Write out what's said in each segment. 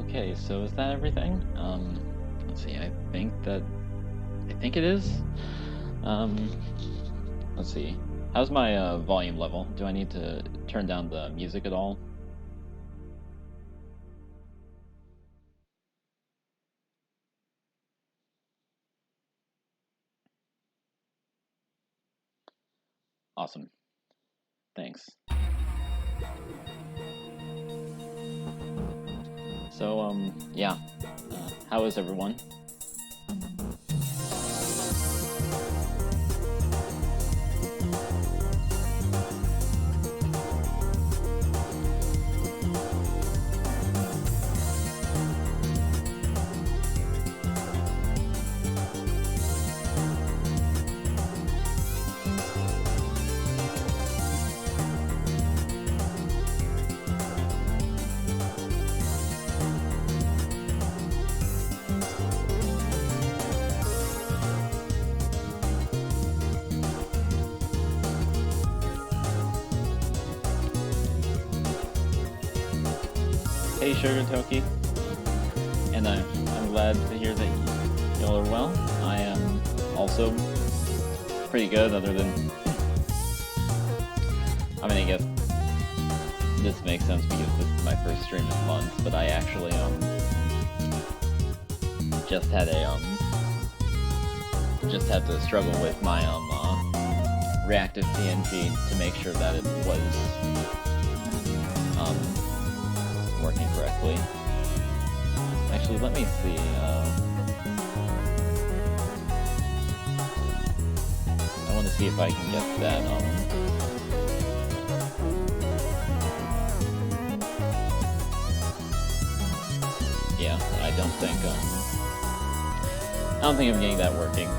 Okay, so is that everything? Let's see, I think it is. Um, let's see. How's my volume level? Do I need to turn down the music at all? Awesome. Thanks. So, yeah. How is everyone? Hey, Sugar Toki. And I'm glad to hear that y'all are well. I am also pretty good, other than... I mean, I guess this makes sense because this is my first stream in months, but I actually, just had to struggle with my, reactive PNG to make sure that it was, working correctly. Actually, let me see, I want to see if I can get that, yeah, I don't think I'm getting that working,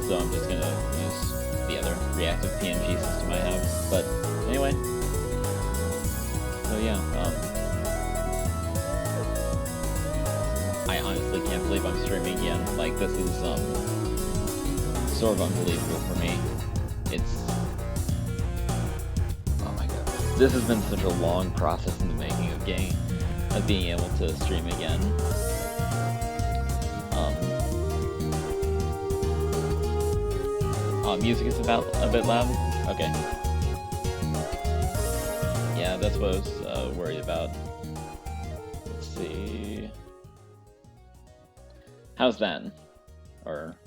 so I'm just gonna use the other reactive PNG system I have. But anyway, so yeah, I honestly can't believe I'm streaming again. Like, this is sort of unbelievable for me. It's, oh my god, this has been such a long process in the making of being able to stream again. Music is a bit loud? Okay. Yeah, that's what I was worried about. Let's see... How's that? Or...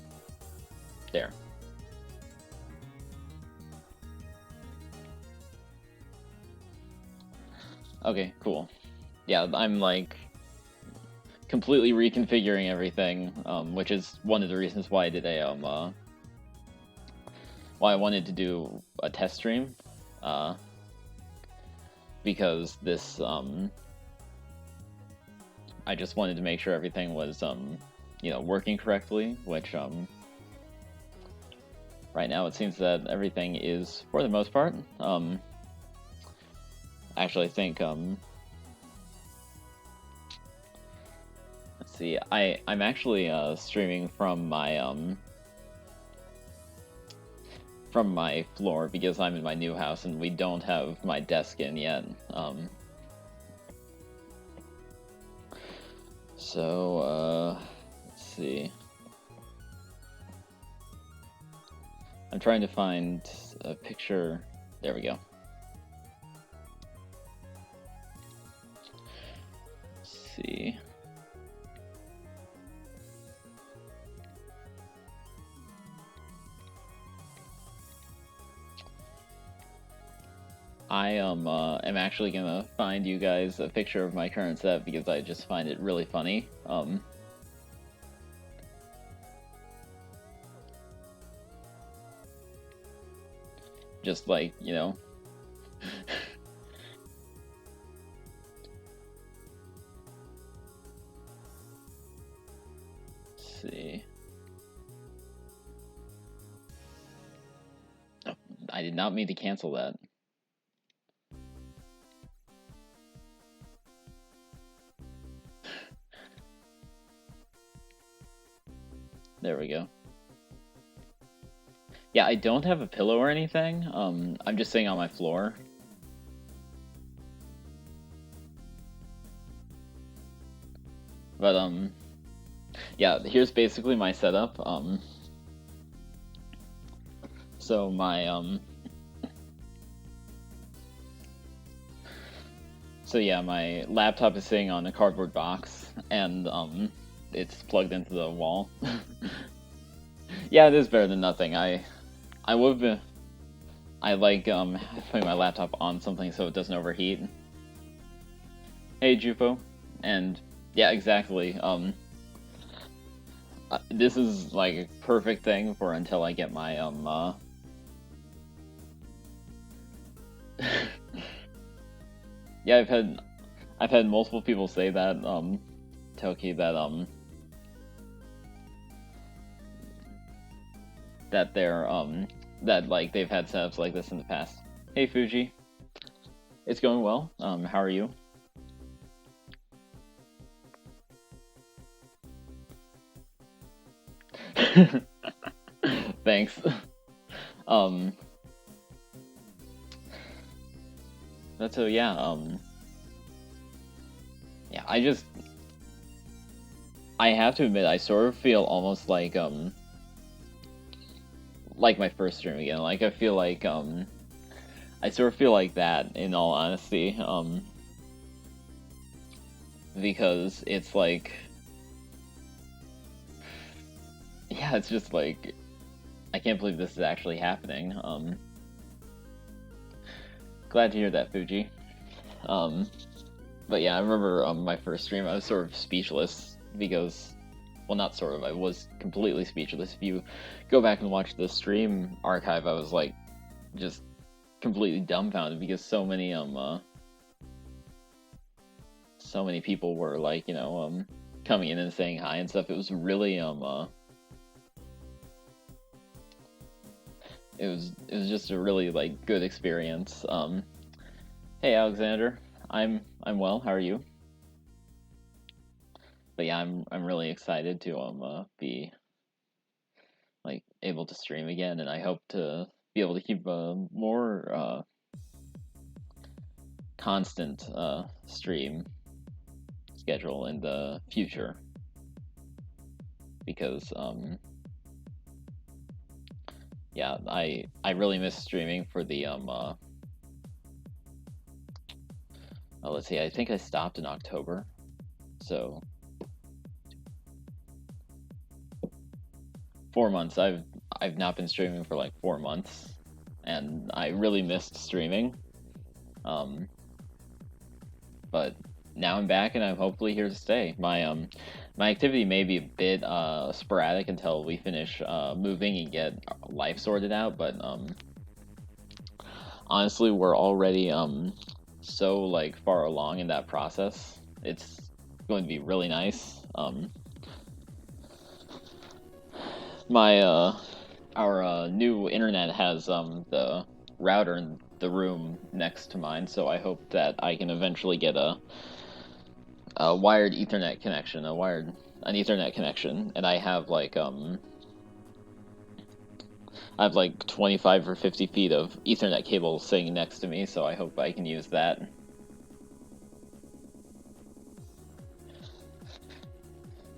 there. Okay, cool. Yeah, I'm like... completely reconfiguring everything, which is one of the reasons why I did a, why I wanted to do a test stream, because this, I just wanted to make sure everything was, you know, working correctly, which, right now it seems that everything is, for the most part. Actually, I think, let's see, I'm actually, streaming from my floor because I'm in my new house and we don't have my desk in yet. So, let's see. I'm trying to find a picture. There we go. Let's see. I am actually gonna find you guys a picture of my current set because I just find it really funny. Just like, you know. Let's see. Oh, I did not mean to cancel that. There we go. Yeah, I don't have a pillow or anything. I'm just sitting on my floor. But yeah, here's basically my setup. So my so yeah, my laptop is sitting on a cardboard box, and it's plugged into the wall. Yeah, it is better than nothing. I would be, I like putting my laptop on something so it doesn't overheat. Hey Jupo, and yeah, exactly. This is like a perfect thing for until I get my yeah, I've had multiple people say that Toki, that they're that like they've had setups like this in the past. Hey Fuji, it's going well. How are you? Thanks. Um, that's so yeah. Yeah. I have to admit, I sort of feel almost like my first stream again. Like I feel like I sort of feel like that in all honesty. Because it's like, yeah, it's just like I can't believe this is actually happening. Glad to hear that, Fuji. But yeah, I remember my first stream, I was sort of speechless because, well, not sort of, I was completely speechless. If you go back and watch the stream archive, I was like just completely dumbfounded because so many people were like, you know, coming in and saying hi and stuff. It was really it was just a really like good experience. Hey Alexander, I'm well. How are you? But yeah, I'm really excited to be like able to stream again, and I hope to be able to keep a more constant stream schedule in the future because yeah, I really miss streaming for the let's see, I think I stopped in October, so 4 months. I've not been streaming for like 4 months, and I really missed streaming. But now I'm back, and I'm hopefully here to stay. My activity may be a bit sporadic until we finish moving and get life sorted out, but honestly, we're already so like far along in that process. It's going to be really nice. My our new internet has the router in the room next to mine, so I hope that I can eventually get a wired Ethernet connection, an Ethernet connection, and I have like 25 or 50 feet of Ethernet cable sitting next to me, so I hope I can use that.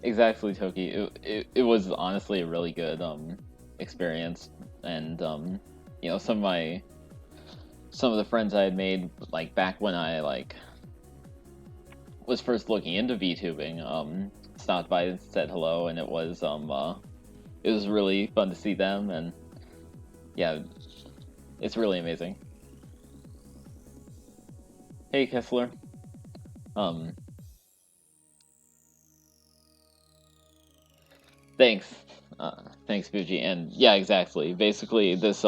Exactly, Toki. It was honestly a really good experience, and you know, some of the friends I had made like back when I like was first looking into VTubing stopped by and said hello, and it was really fun to see them, and yeah, it's really amazing. Hey Kessler. Um Thanks. Thanks Fuji, and yeah, exactly. Basically this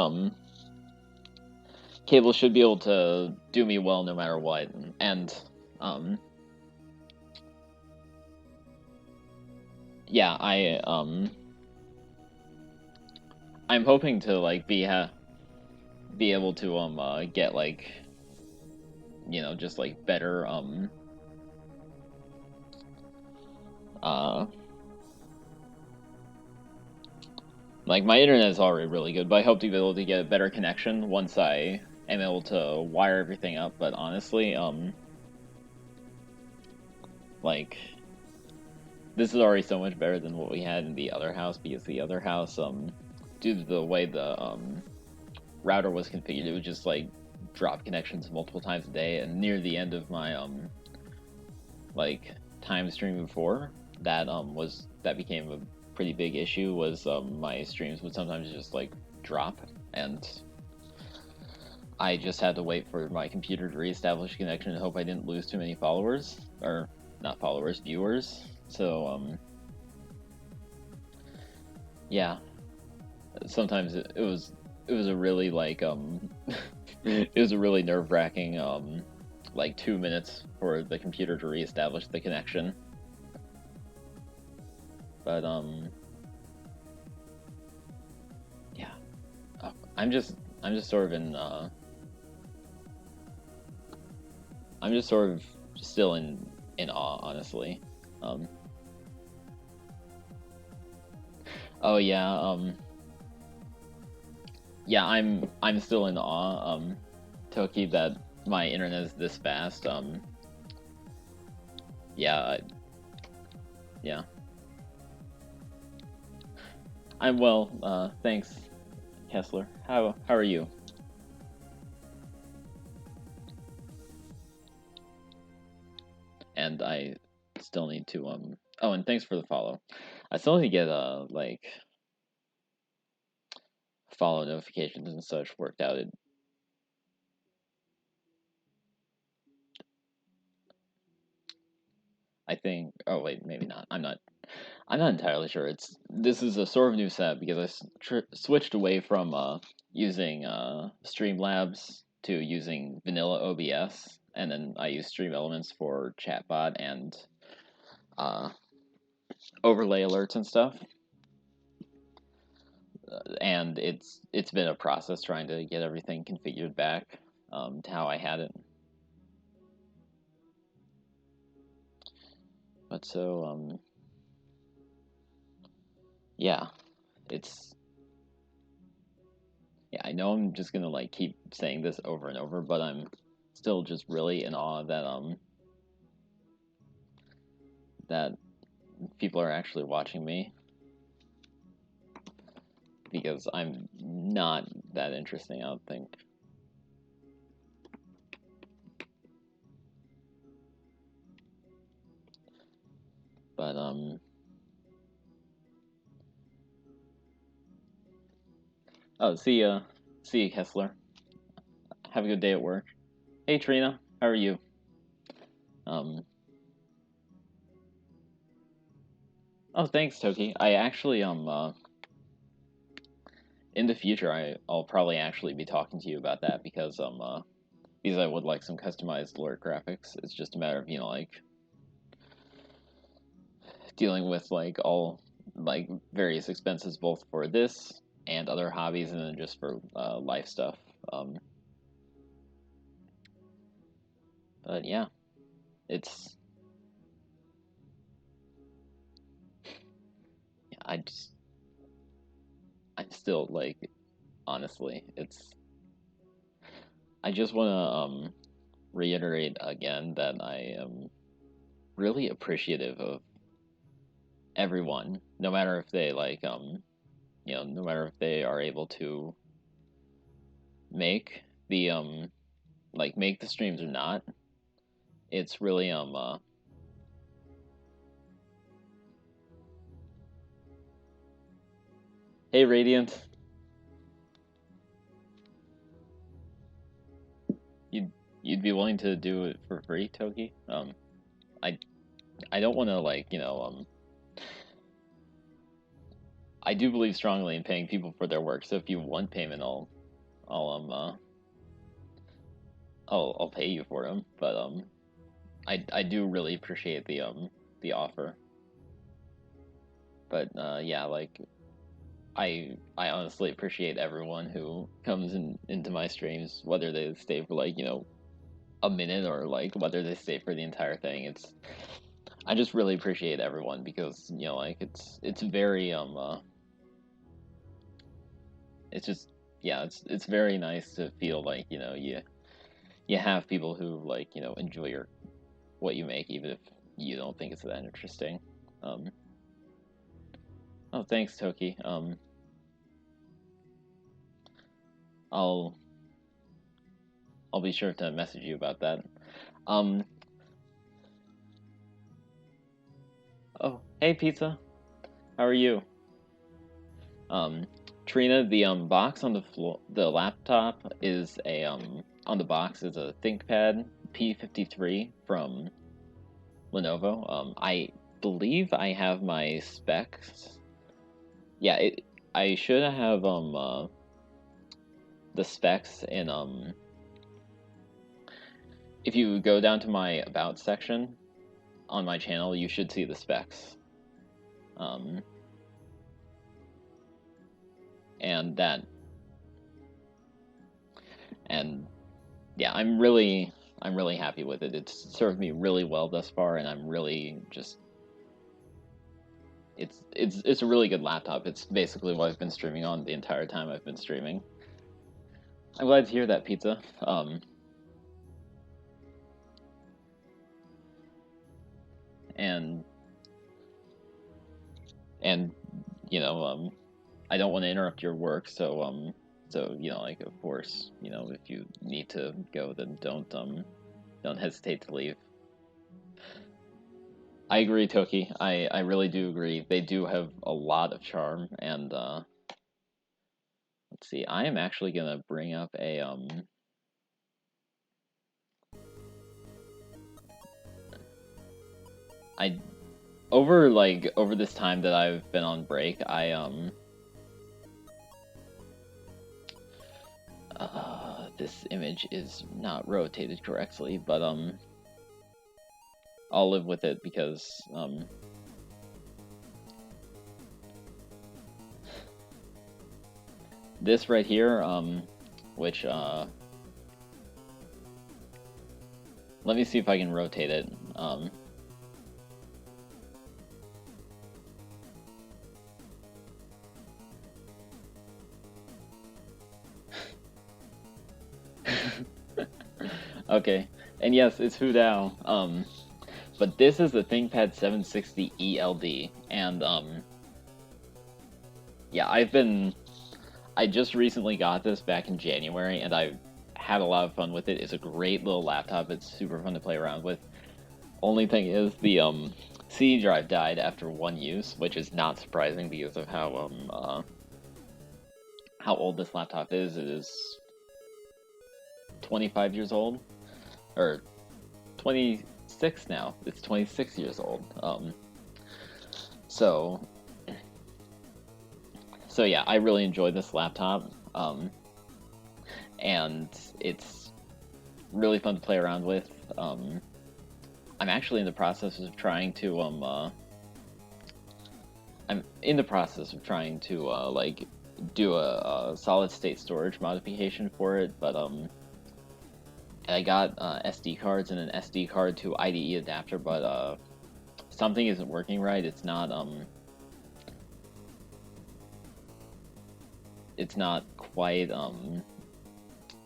cable should be able to do me well no matter what, and um yeah, I'm hoping to like be able to get like, you know, just like better uh like my internet is already really good, but I hope to be able to get a better connection once I am able to wire everything up. But honestly, like this is already so much better than what we had in the other house, because the other house, due to the way the router was configured, it would just like drop connections multiple times a day. And near the end of my like time streaming before, that became a pretty big issue. Was my streams would sometimes just like drop, and I just had to wait for my computer to reestablish a connection and hope I didn't lose too many followers, or not followers, viewers. So yeah, sometimes it was a really like it was a really nerve-wracking like 2 minutes for the computer to reestablish the connection. But yeah, I'm just sort of in I'm just sort of still in awe, honestly. Um, oh yeah, yeah, I'm still in awe, Toki, that my internet is this fast. Yeah, yeah, I'm well. Thanks, Kessler. How are you? And I still need to Oh, and thanks for the follow. I still need to get like follow notifications and such worked out. I think. Oh wait, maybe not. I'm not entirely sure. This is a sort of new setup because switched away from using Streamlabs to using vanilla OBS, and then I use Stream Elements for chatbot and uh, overlay alerts and stuff. And it's been a process trying to get everything configured back to how I had it. But so yeah, it's yeah, I know I'm just gonna like keep saying this over and over, but I'm still just really in awe that people are actually watching me, because I'm not that interesting, I don't think. But oh, see ya, Kessler. Have a good day at work. Hey Trina, how are you? Um, oh, thanks Toki. I actually in the future I'll probably actually be talking to you about that, because I would like some customized alert graphics. It's just a matter of, like dealing with like all like various expenses both for this and other hobbies, and then just for life stuff. Um, but yeah, it's I just I still like, honestly, it's I just want to reiterate again that I am really appreciative of everyone, no matter if they like no matter if they are able to make the make the streams or not. It's really hey Radiant, you'd you'd be willing to do it for free, Toki? I I don't want to like I do believe strongly in paying people for their work. So if you want payment, I'll I'll pay you for them. But I do really appreciate the offer. But yeah, like I honestly appreciate everyone who comes into my streams, whether they stay for like a minute, or like whether they stay for the entire thing. I just really appreciate everyone, because like it's very it's just yeah, it's very nice to feel like you have people who like enjoy what you make, even if you don't think it's that interesting. Oh, thanks, Toki. I'll be sure to message you about that. Oh, hey, Pizza. How are you? Trina, the box on the floor, the laptop is a on the box is a ThinkPad P53 from Lenovo. I believe I have my specs. Yeah, I should have the specs in if you go down to my about section on my channel, you should see the specs. And that, and yeah, I'm really happy with it. It's served me really well thus far, and I'm really just it's a really good laptop. It's basically what I've been streaming on the entire time I've been streaming. I'm glad to hear that, Pizza. And you know, I don't want to interrupt your work, so you know, like, of course, you know, if you need to go, then don't hesitate to leave. I agree, Toki. I really do agree. They do have a lot of charm, and let's see. I am actually gonna bring up a I over this time that I've been on break, this image is not rotated correctly, but I'll live with it because this right here, which let me see if I can rotate it. Okay, and yes, it's Hudao. But this is the ThinkPad 760 ELD, and yeah, I just recently got this back in January, and I had a lot of fun with it. It's a great little laptop. It's super fun to play around with. Only thing is the CD drive died after one use, which is not surprising because of how old this laptop is. It is 25 years old, or 26 now. It's 26 years old. So yeah, I really enjoyed this laptop, and it's really fun to play around with. I'm actually in the process of trying to like do a solid state storage modification for it, but I got SD cards and an SD card to IDE adapter, but something isn't working right. It's not quite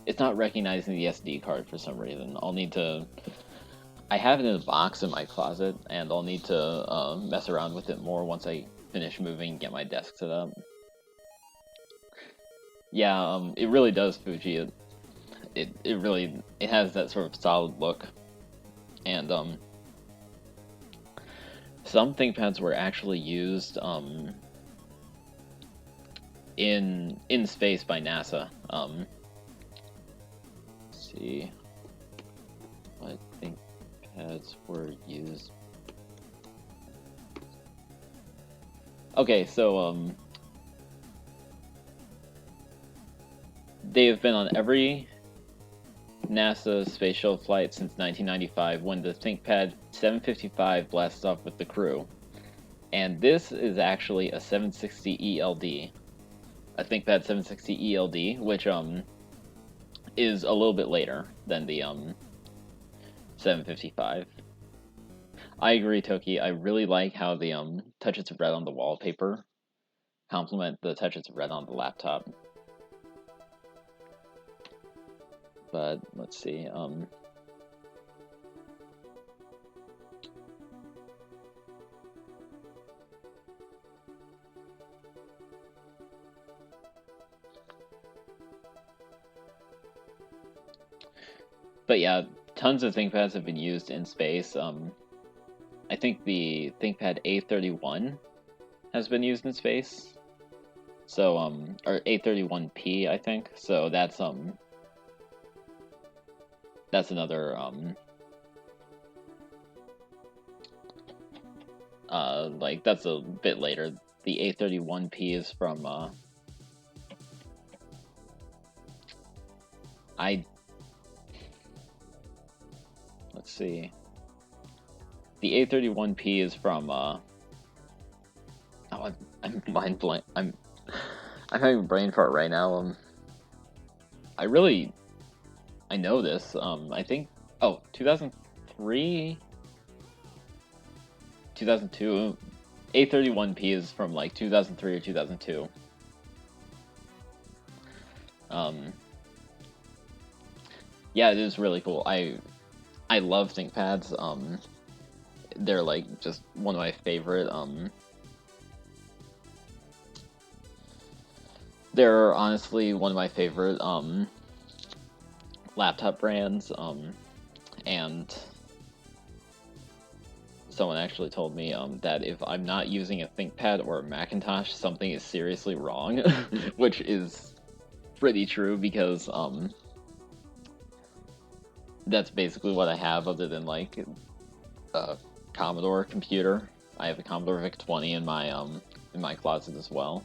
it's not recognizing the SD card for some reason. I have it in a box in my closet, and I'll need to mess around with it more once I finish moving and get my desk set up. Yeah, it really does, Fuji. It really has that sort of solid look, and some ThinkPads were actually used in space by NASA. Let's see what ThinkPads were used. Okay, so they have been on every NASA space shuttle flight since 1995, when the ThinkPad 755 blasts off with the crew. And this is actually a 760 ELD, a ThinkPad 760 ELD, which is a little bit later than the 755. I agree, Toki. I really like how the touches of red on the wallpaper complement the touches of red on the laptop. But let's see. But yeah, tons of ThinkPads have been used in space. I think the ThinkPad A31 has been used in space. So or A31P, I think. So that's another like that's a bit later. The A31P is from let's see. The A31P is from oh, I'm mind blank. I'm having a brain fart right now. I know this. I think 2003, 2002. A31P is from like 2003 or 2002. Yeah, it is really cool. I love ThinkPads. They're like just one of my favorite. They're honestly one of my favorite laptop brands. And someone actually told me that if I'm not using a ThinkPad or a Macintosh, something is seriously wrong, which is pretty true because that's basically what I have other than like a Commodore computer. I have a Commodore VIC-20 in my closet as well.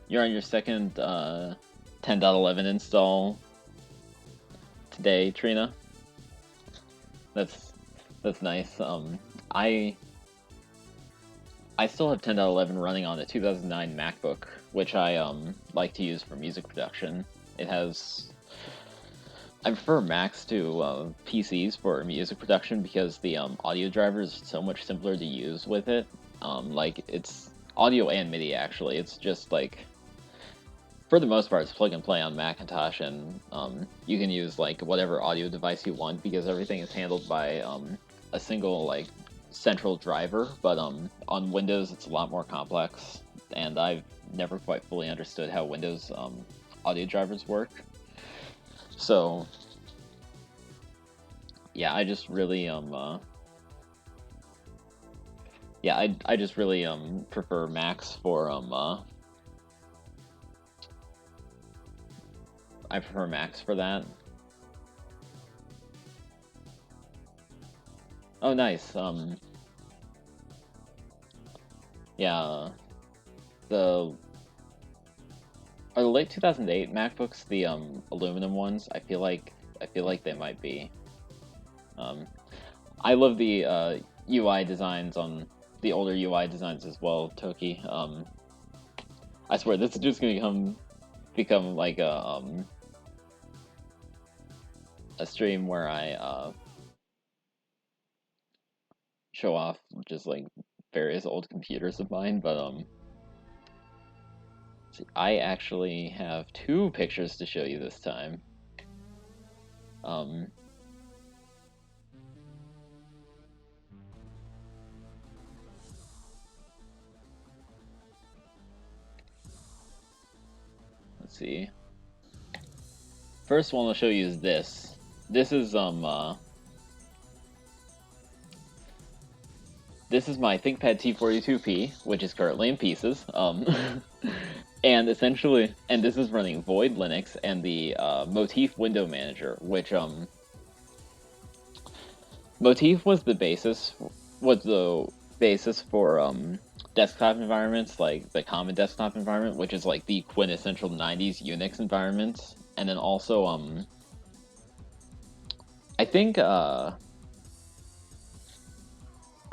You're on your second 10.11 install today, Trina. That's nice. I still have 10.11 running on a 2009 MacBook, which I like to use for music production. It has I prefer Macs to PCs for music production because the audio driver is so much simpler to use with it. Like it's audio and MIDI actually. It's just like for the most part, it's plug and play on Macintosh, and you can use like whatever audio device you want because everything is handled by a single like central driver. But on Windows, it's a lot more complex, and I've never quite fully understood how Windows audio drivers work. So yeah, I just really yeah, I just really prefer Macs for I prefer Macs for that. Oh, nice. Yeah, the are the late 2008 MacBooks the aluminum ones? I feel like they might be. Um, I love the UI designs on the older UI designs as well, Toki. I swear this is just gonna become like a stream where I show off just like various old computers of mine, but see, I actually have two pictures to show you this time. Um, let's see. First one I'll show you is this. This is my ThinkPad T42P, which is currently in pieces. And essentially, and this is running Void Linux and the Motif window manager, which Motif was the basis for desktop environments, like the common desktop environment, which is like the quintessential 90s Unix environment. And then also I think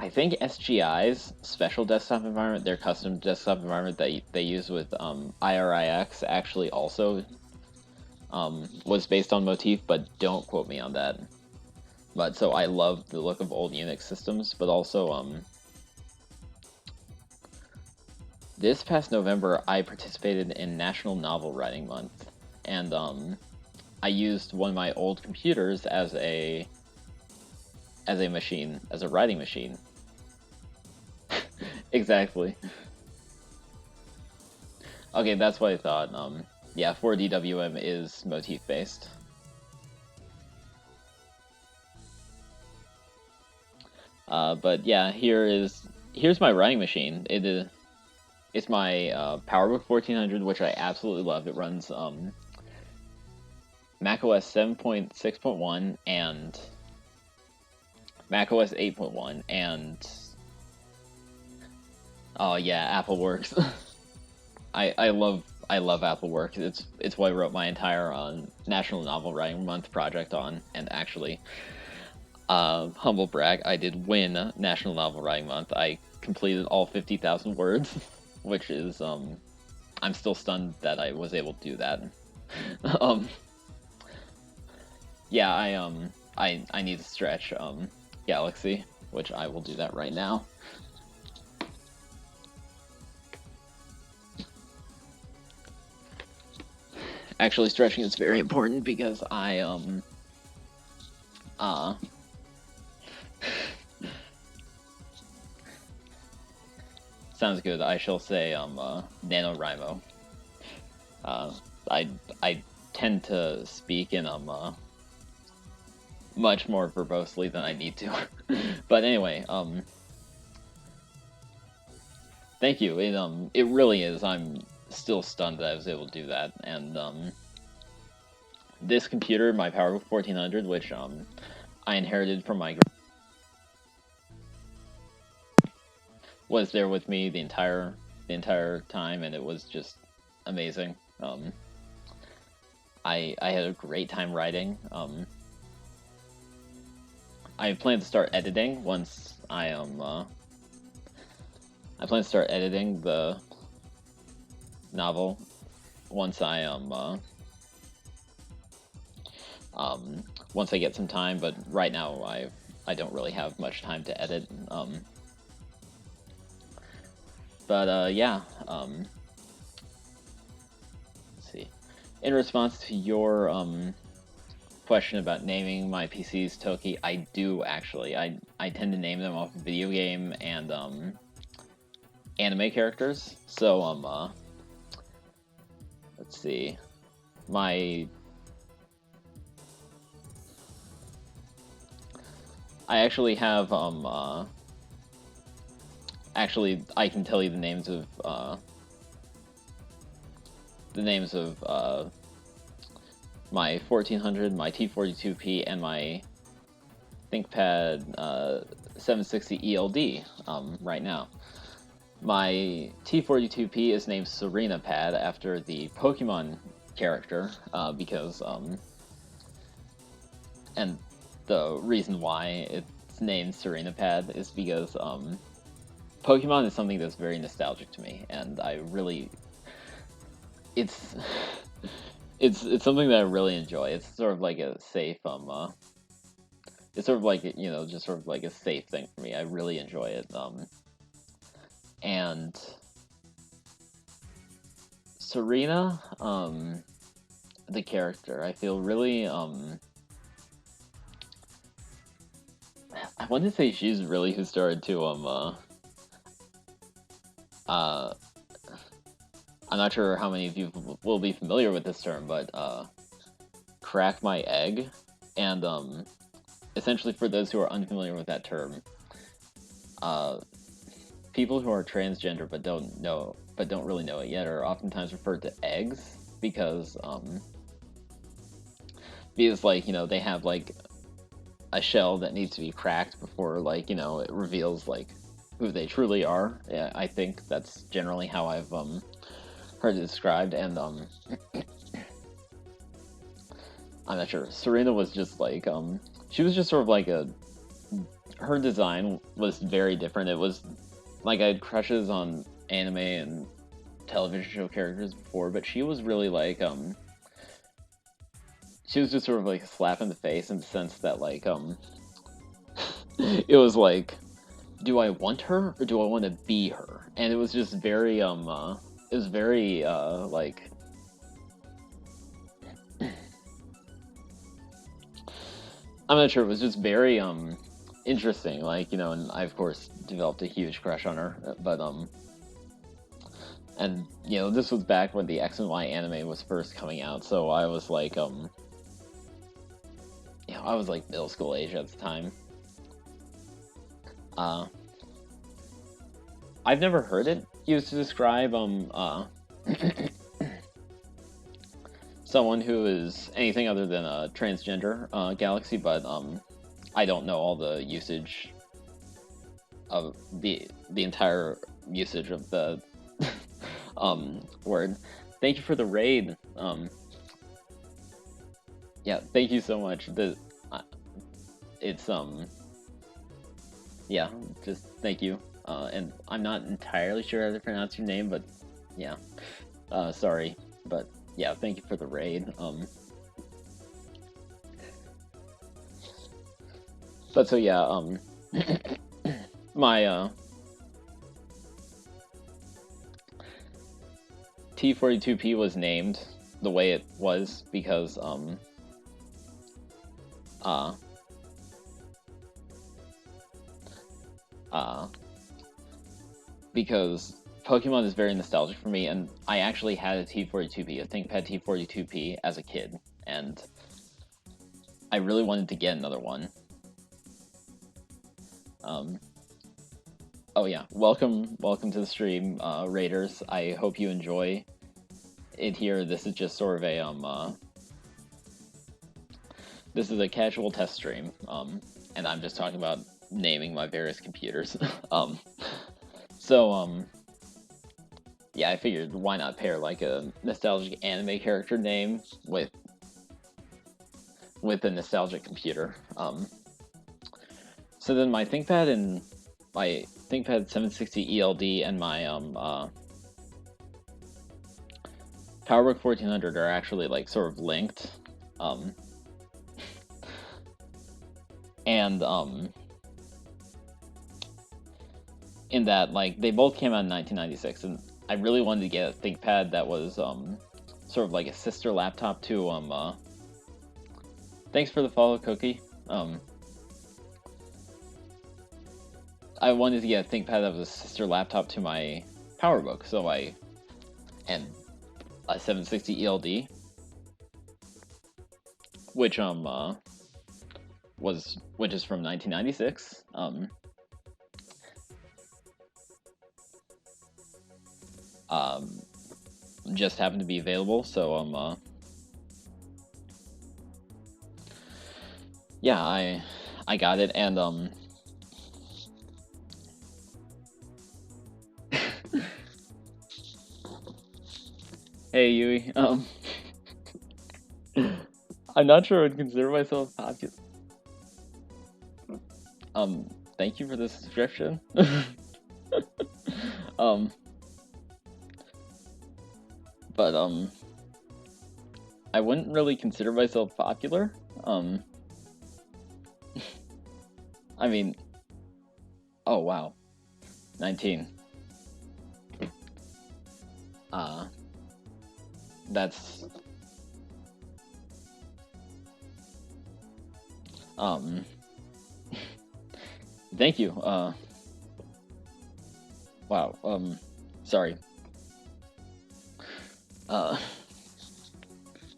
SGI's special desktop environment, their custom desktop environment that they use with IRIX, actually also was based on Motif, but don't quote me on that. But so I love the look of old Unix systems, but also this past November I participated in National Novel Writing Month, and I used one of my old computers as a machine, as a writing machine. Exactly. Okay, that's what I thought. Yeah, 4DWM is motif-based. But yeah, here's my writing machine. It's my PowerBook 1400, which I absolutely love. It runs macOS 7.6.1 and macOS 8.1, and oh yeah, Apple Works. I love Apple Works. It's what I wrote my entire National Novel Writing Month project on, and actually, humble brag, I did win National Novel Writing Month. I completed all 50,000 words, which is I'm still stunned that I was able to do that. Yeah, I need to stretch Galaxy, which I will do that right now. Actually, stretching is very important because I sounds good. I shall say NaNoWriMo. I tend to speak in much more verbosely than I need to. But anyway, thank you. It really is. I'm still stunned that I was able to do that. And this computer, my PowerBook 1400, which I inherited from my, was there with me the entire time, and it was just amazing. I had a great time writing. I plan to start editing once I plan to start editing the novel once I once I get some time, but right now I don't really have much time to edit. Yeah. Let's see. In response to your question about naming my PCs Toki, I do actually. I tend to name them off video game and anime characters. So let's see. I actually have actually I can tell you the names of my 1400, my T42P, and my ThinkPad 760 ELD right now. My T42P is named Serena Pad after the Pokemon character because and the reason why it's named Serena Pad is because Pokemon is something that's very nostalgic to me, and I really it's something that I really enjoy. It's sort of like a safe it's sort of like, you know, just sort of like a safe thing for me. I really enjoy it. And Serena, the character, I feel really I want to say she's really who started to I'm not sure how many of you will be familiar with this term, but crack my egg, and essentially, for those who are unfamiliar with that term, people who are transgender but don't really know it yet are oftentimes referred to eggs because like, you know, they have like a shell that needs to be cracked before, like, you know, it reveals like who they truly are. Yeah, I think that's generally how I've heard it described, and I'm not sure. Serena was just like she was just sort of like her design was very different. It was like I had crushes on anime and television show characters before, but she was really like she was just sort of like a slap in the face in the sense that like it was like, do I want her or do I want to be her? And it was just very it was very like I'm not sure, it was just very interesting, like, you know, and I of course developed a huge crush on her, but And, you know, this was back when the X and Y anime was first coming out, so I was like, you know, I was like middle school age at the time. I've never heard it used to describe, someone who is anything other than a transgender, galaxy, but, I don't know all the usage of the entire usage of the word. Thank you for the raid. Yeah, thank you so much. It's yeah, just thank you. And I'm not entirely sure how to pronounce your name, but yeah, sorry, but yeah, thank you for the raid. But so yeah, my T42P was named the way it was because because Pokemon is very nostalgic for me, and I actually had a T42P, a ThinkPad T42P as a kid, and I really wanted to get another one. Oh yeah, welcome to the stream, Raiders. I hope you enjoy it here. This is just sort of a this is a casual test stream, and I'm just talking about naming my various computers. So yeah, I figured why not pair like a nostalgic anime character name with a nostalgic computer. So then my ThinkPad 760 ELD and my PowerBook 1400 are actually like sort of linked. And in that, like, they both came out in 1996, and I really wanted to get a ThinkPad that was sort of like a sister laptop to thanks for the follow, Cookie. I wanted to get a ThinkPad that was a sister laptop to my PowerBook, so and a 760 ELD, which is from 1996. Just happened to be available, so yeah, I got it, and hey Yui, I'm not sure I would consider myself popular. Thank you for the subscription. But I wouldn't really consider myself popular. I mean, oh wow, 19. That's thank you. Wow. Sorry.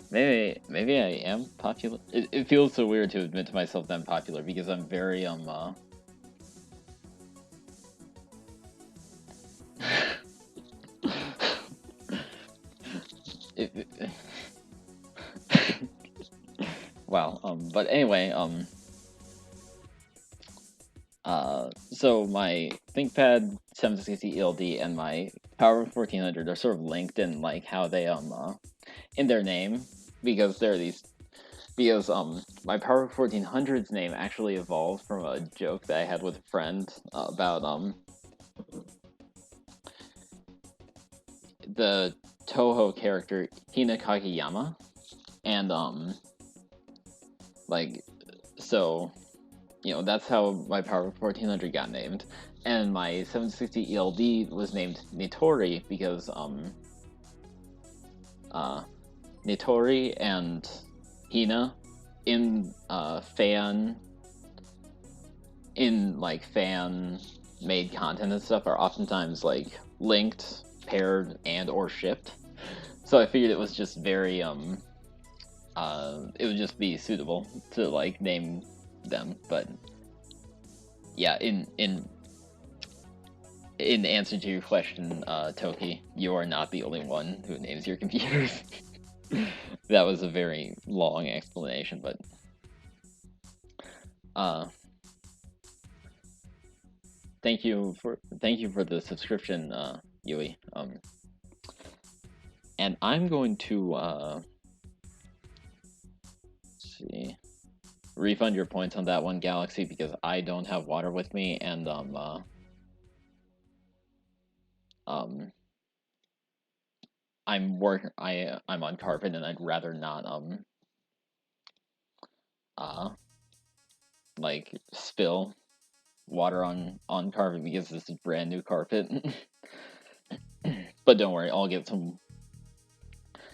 Maybe I am popular. It feels so weird to admit to myself that I'm popular because I'm very wow. But anyway, so my ThinkPad 760 ELD and my PowerBook 1400 are sort of linked in like how they in their name, because my PowerBook 1400's name actually evolved from a joke that I had with a friend about the Toho character Hina Kageyama, and like, so, you know, that's how my PowerBook 1400 got named. And my 760 ELD was named Nitori because Nitori and Hina in fan made content and stuff are oftentimes like linked paired and or shipped. So I figured it was just very it would just be suitable to like name them. But yeah, in answer to your question, Toki, you are not the only one who names your computers. That was a very long explanation, but thank you for the subscription, Yui. And I'm going to see, refund your points on that one, Galaxy, because I don't have water with me, and I'm on carpet, and I'd rather not like spill water on carpet because this is brand new carpet. But don't worry, I'll get some.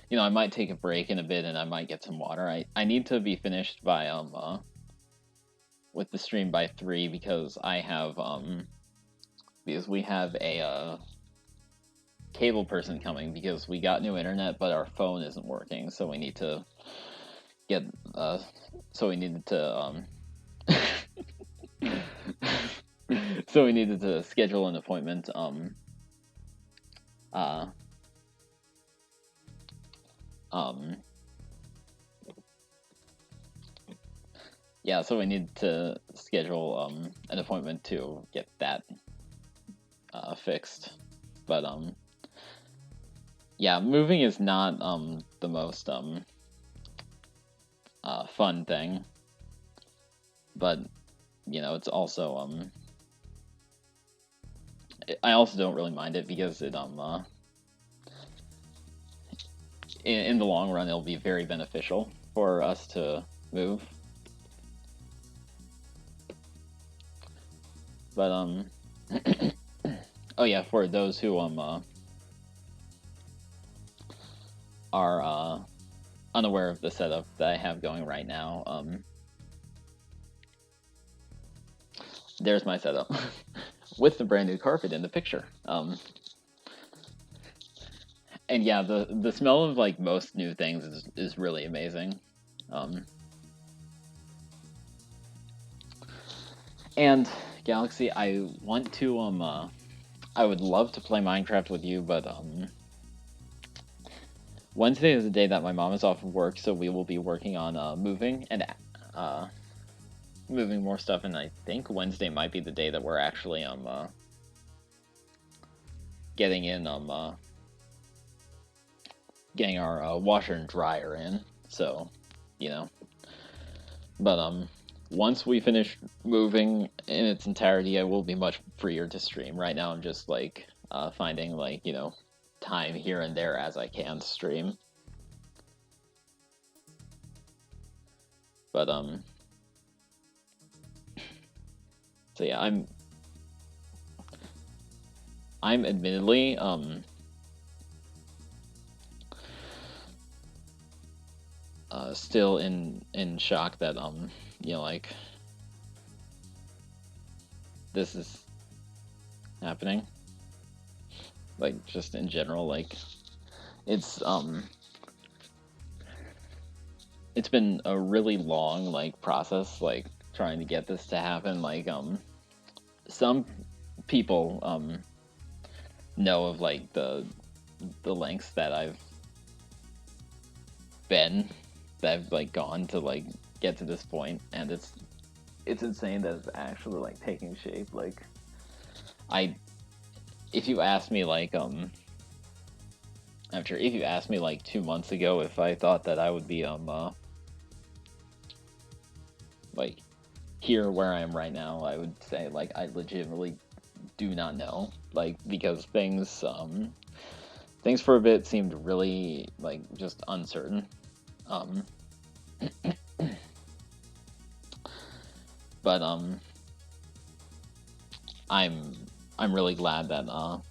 You know, I might take a break in a bit, and I might get some water. I need to be finished by with the stream by 3 because I have because we have a cable person coming because we got new internet, but our phone isn't working, so we need to get so we needed to so we needed to schedule an appointment yeah, so we need to schedule an appointment to get that fixed. But yeah, moving is not the most fun thing. But you know, it's also I also don't really mind it because it in the long run it'll be very beneficial for us to move. But oh yeah, for those who are unaware of the setup that I have going right now, there's my setup with the brand new carpet in the picture. And yeah, the smell of like most new things is really amazing. And Galaxy, I want to I would love to play Minecraft with you, but Wednesday is the day that my mom is off of work, so we will be working on moving and moving more stuff, and I think Wednesday might be the day that we're actually getting in getting our washer and dryer in. So, you know. But once we finish moving in its entirety, I will be much freer to stream. Right now I'm just like finding like, you know, time here and there as I can to stream. But so yeah, I'm admittedly still in shock that you know, like this is happening, like just in general. Like it's been a really long like process, like trying to get this to happen. Like some people know of like the lengths that I've been, that I've like gone to like get to this point, and it's insane that it's actually like taking shape. Like if you asked me like if you asked me like 2 months ago if I thought that I would be like here where I am right now, I would say like I legitimately do not know, like because things for a bit seemed really like just uncertain. But I'm really glad that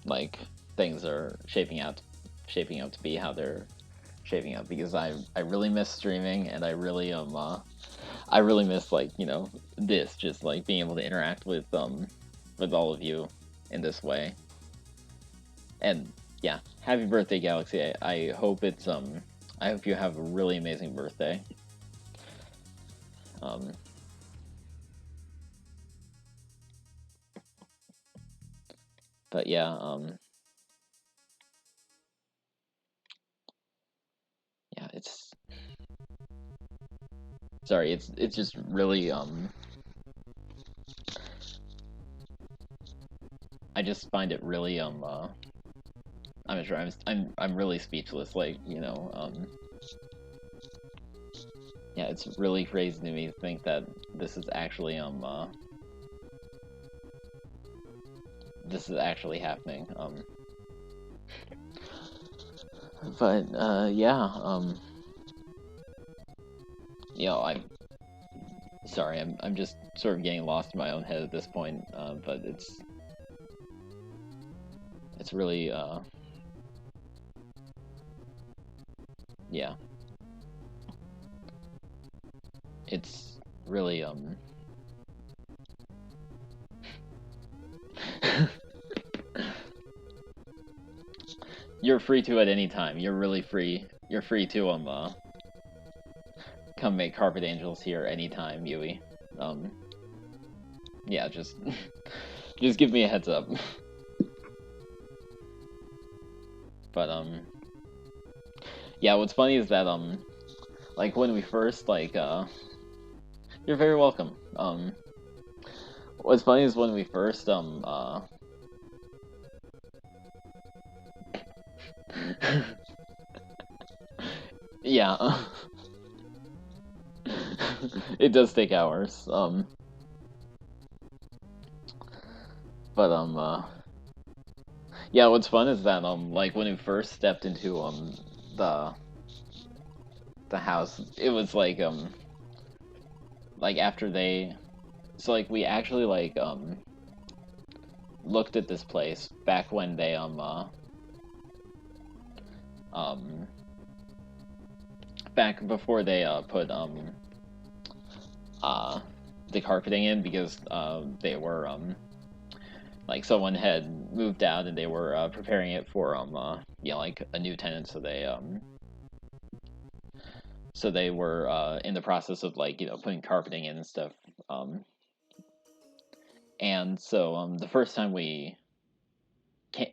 like things are shaping out to be how they're shaping up, because I really miss streaming, and I really miss like, you know, this just like being able to interact with all of you in this way. And yeah, happy birthday, Galaxy. I hope it's I hope you have a really amazing birthday. But yeah, yeah, it's sorry, it's just really I just find it really I'm not sure, I'm really speechless, like, you know, yeah, it's really crazy to me to think that this is actually this is actually happening. But yeah, you know, I'm sorry, I'm just sort of getting lost in my own head at this point. But it's really yeah, it's really you're free to at any time. You're really free. You're free to come make Carpet Angels here anytime, Yui. Yeah, just just give me a heads up. But yeah, what's funny is that like when we first like you're very welcome. What's funny is when we first yeah. It does take hours. But yeah, what's fun is that like when we first stepped into the the house, it was like after they so like we actually like looked at this place back when they um back before they put uh the carpeting in because they were like someone had moved out and they were preparing it for you know, like a new tenant, so they were in the process of like, you know, putting carpeting in and stuff. And so the first time we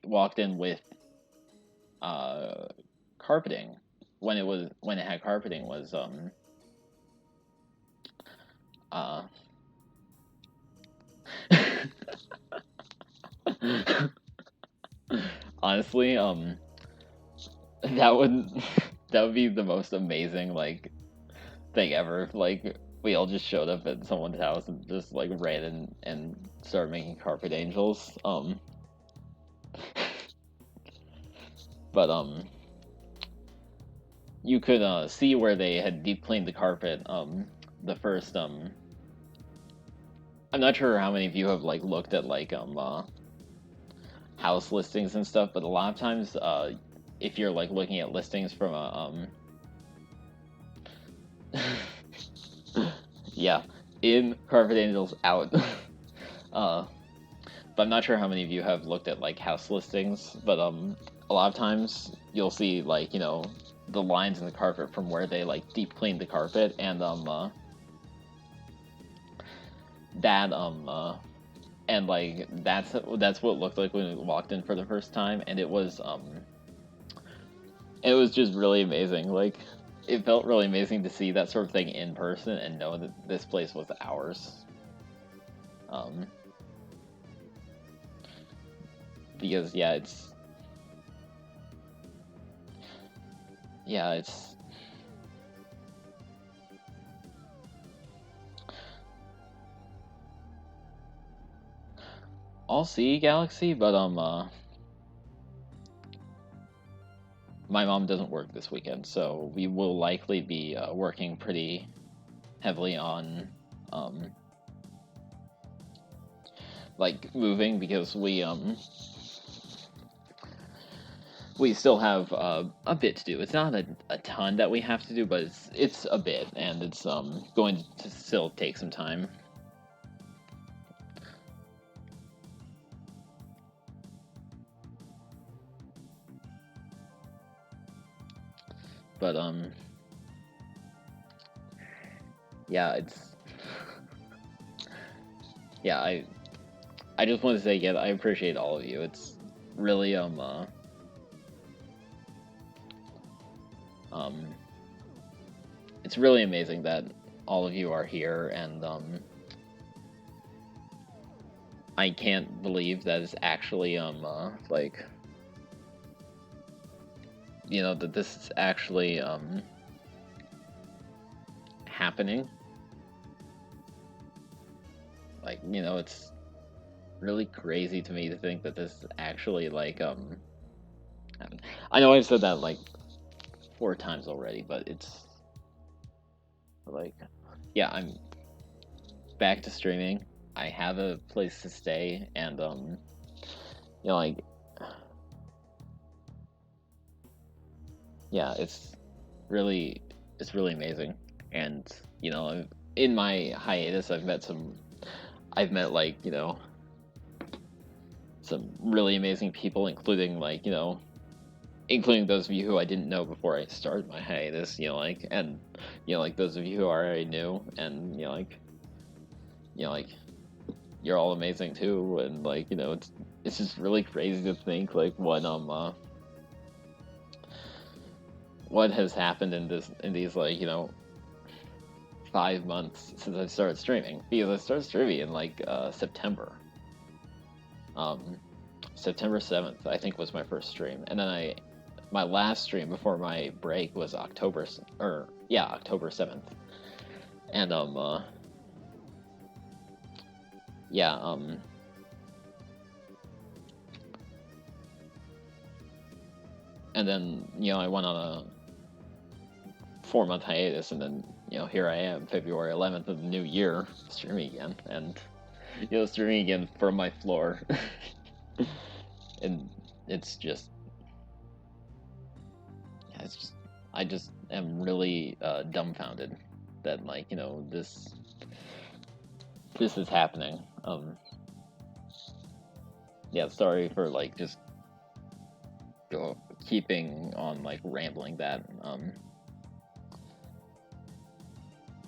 walked in with uh carpeting, when it had carpeting was uh honestly that would that would be the most amazing like thing ever. Like we all just showed up at someone's house and just like ran and started making carpet angels. But you could see where they had deep cleaned the carpet. The first I'm not sure how many of you have like looked at like house listings and stuff, but a lot of times if you're like looking at listings from a yeah, in carpet angels out. But I'm not sure how many of you have looked at like house listings, but a lot of times you'll see like, you know, the lines in the carpet from where they like deep cleaned the carpet, and that and like that's what it looked like when we walked in for the first time, and it was just really amazing. Like it felt really amazing to see that sort of thing in person and know that this place was ours. Um because it's I'll see Galaxy, but my mom doesn't work this weekend, so we will likely be working pretty heavily on um like moving, because we still have a bit to do. It's not a ton that we have to do, but it's a bit, and it's going to still take some time. But yeah, yeah, I just want to say again, I appreciate all of you. It's really it's really amazing that all of you are here, and I can't believe that it's actually like, you know, that this is actually happening. Like, you know, it's really crazy to me to think that this is actually like happening. I know I've said that like 4 times already, but it's like, yeah, I'm back to streaming. I have a place to stay, and you know, like, yeah, it's really amazing. And you know, in my hiatus, I've met like, you know, some really amazing people, including like, you know, including those of you who I didn't know before I started my hiatus, you know, like, and you know, like those of you who I already knew, and you know, like, you're all amazing too, and like, you know, it's just really crazy to think like what has happened in these like, you know, 5 months since I started streaming, because I started streaming in like September. Um, September 7th, I think, was my first stream, and then my last stream before my break was October 7th, and yeah, and then, you know, I went on a 4-month hiatus, and then, you know, here I am, February 11th of the new year, streaming again, and you know, streaming again from my floor, and it's just, yeah, it's just, I just am really dumbfounded that, like, you know, this is happening. Yeah, sorry for like just keeping on like rambling that.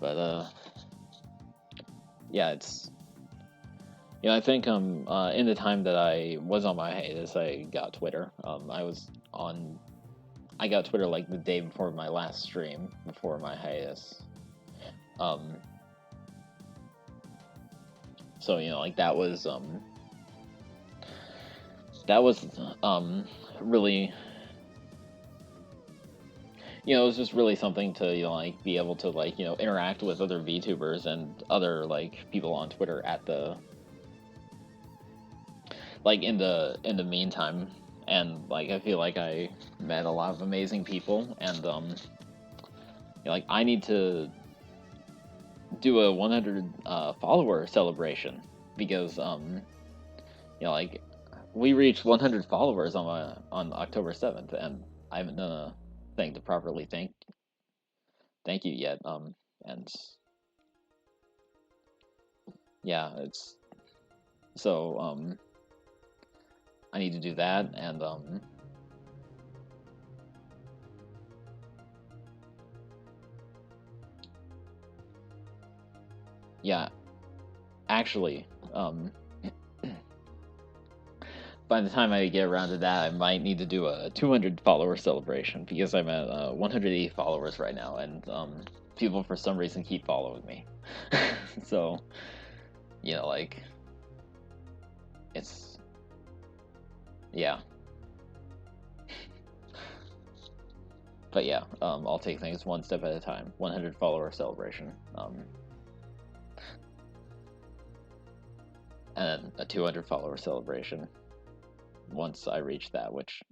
But yeah, it's, you know, I think in the time that I was on my hiatus, I got Twitter. I got Twitter like the day before my last stream before my hiatus. So, you know, like that was really, you know, it was just really something to, you know, like be able to like, you know, interact with other VTubers and other like people on Twitter at the, like, in the meantime. And like I feel like I met a lot of amazing people, and you know, like I need to do a 100 follower celebration, because you know, like, we reached 100 followers on October 7th, and I haven't done a thing to properly thank you yet. And yeah, it's so I need to do that, and yeah, actually, by the time I get around to that, I might need to do a 200 follower celebration, because I'm at 180 followers right now, and people for some reason keep following me. So, you know, like, it's, yeah. But yeah, I'll take things one step at a time. 100 follower celebration, and a 200 follower celebration once I reach that. Which,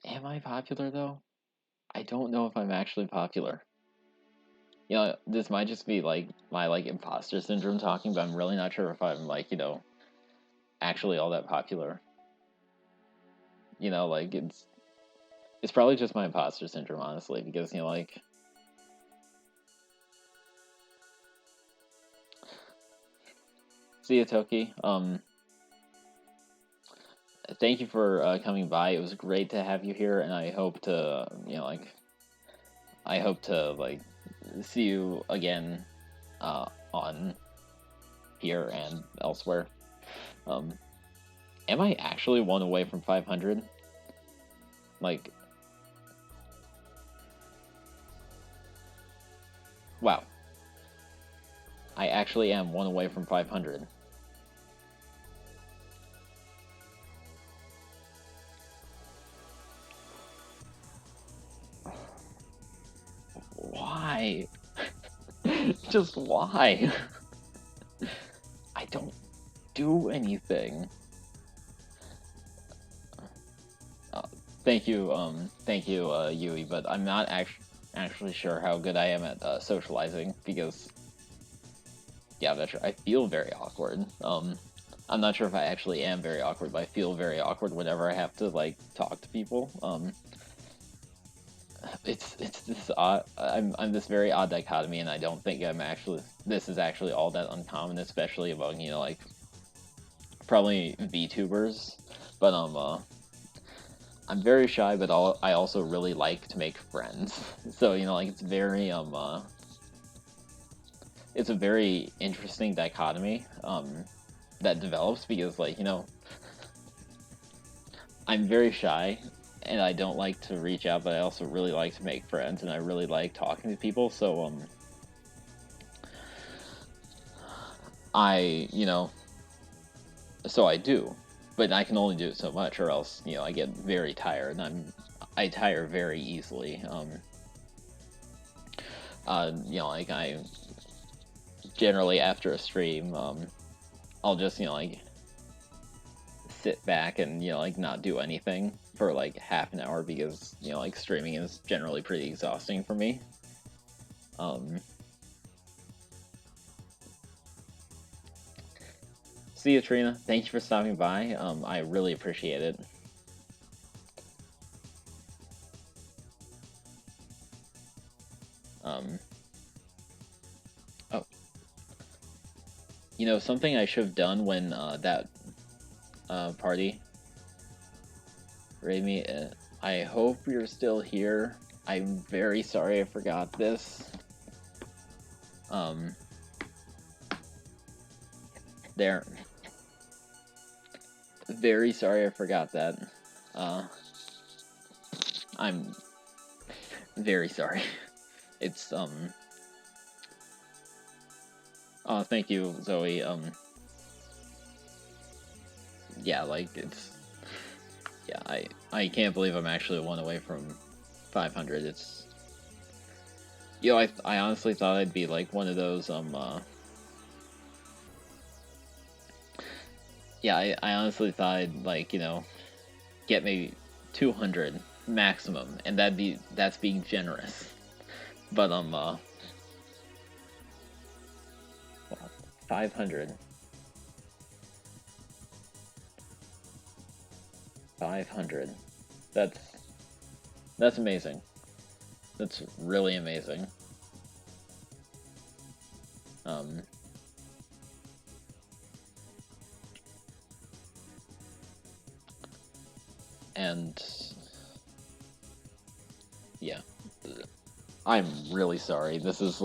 am I popular though? I don't know if I'm actually popular. You know, this might just be like my like imposter syndrome talking, but I'm really not sure if I'm like, you know, actually all that popular. You know, like, it's probably just my imposter syndrome, honestly, because, you know, like, see ya, Toki. thank you for coming by. It was great to have you here, and I hope to, I hope to see you again on here and elsewhere. Um, am I actually one away from 500? Like, wow. I actually am one away from 500. Why? Just why? I don't do anything. Uh, thank you, Yui, but I'm not actually sure how good I am at socializing because, yeah, that's true. I feel very awkward. I'm not sure if I actually am very awkward, but I feel very awkward whenever I have to talk to people. It's this odd. I'm this very odd dichotomy, and I don't think I'm actually. This is actually all that uncommon, especially among probably VTubers. But I'm very shy, but I also really like to make friends. So it's a very interesting dichotomy that develops because I'm very shy and I don't like to reach out, but I also really like to make friends and I really like talking to people. So I so I do, but I can only do it so much, or else I get very tired, and I tire very easily. I generally after a stream, I'll just sit back and not do anything for half an hour because streaming is generally pretty exhausting for me. See you, Trina. Thank you for stopping by. I really appreciate it. Oh, something I should have done when that party raided me. I hope you're still here. I'm very sorry I forgot this. There. Very sorry I forgot that. I'm very sorry. It's oh, thank you, Zoe. Yeah, yeah, I can't believe I'm actually one away from 500. It's I honestly thought I'd be one of those yeah, I honestly thought I'd get maybe 200 maximum, and that's being generous. But 500. 500. That's amazing. That's really amazing. And yeah, I'm really sorry. This is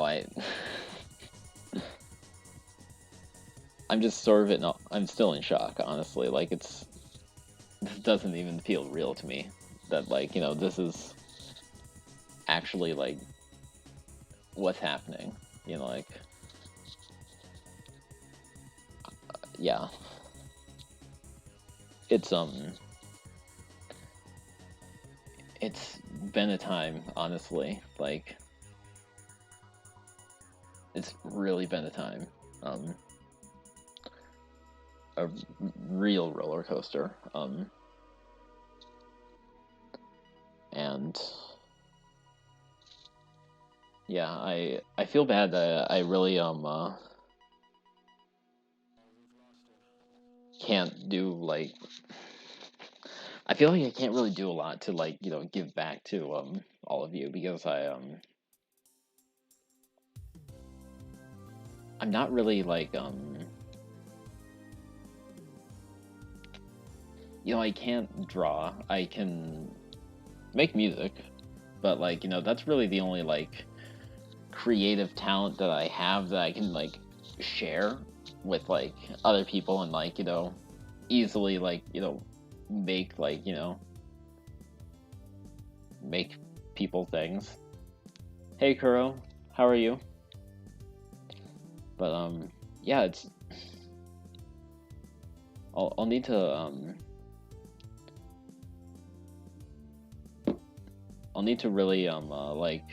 I I'm just sort of I'm still in shock, honestly. This doesn't even feel real to me that this is actually what's happening. You know, like yeah. It's been a time, honestly. It's really been a time. A real roller coaster. And yeah, I feel bad that I really can't do I feel like I can't really do a lot to give back to all of you because I'm not really I can't draw. I can make music, but like, that's really the only like creative talent that I have that I can like share with like other people and like, easily like, make like, make people things. Hey Kuro, how are you? But yeah, I'll need to I'll need to really like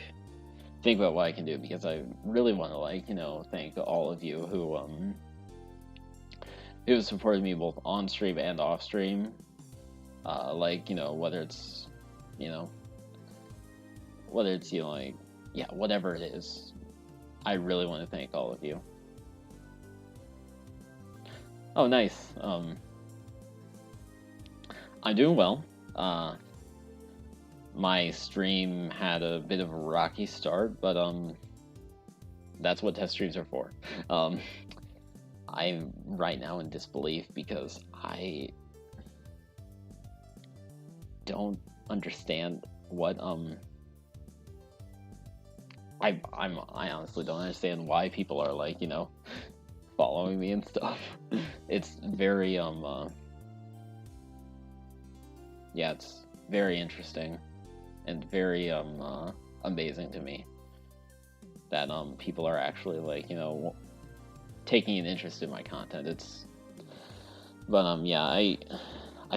think about what I can do because I really want to like, thank all of you who supported me both on stream and off stream. Like, whether it's you know, whether it's like yeah, whatever it is. I really want to thank all of you. Oh, nice. I'm doing well. My stream had a bit of a rocky start, but that's what test streams are for. Um, I'm right now in disbelief because I don't understand what I honestly don't understand why people are like, following me and stuff. It's very yeah, it's very interesting and very amazing to me that people are actually like, taking an interest in my content. But yeah, I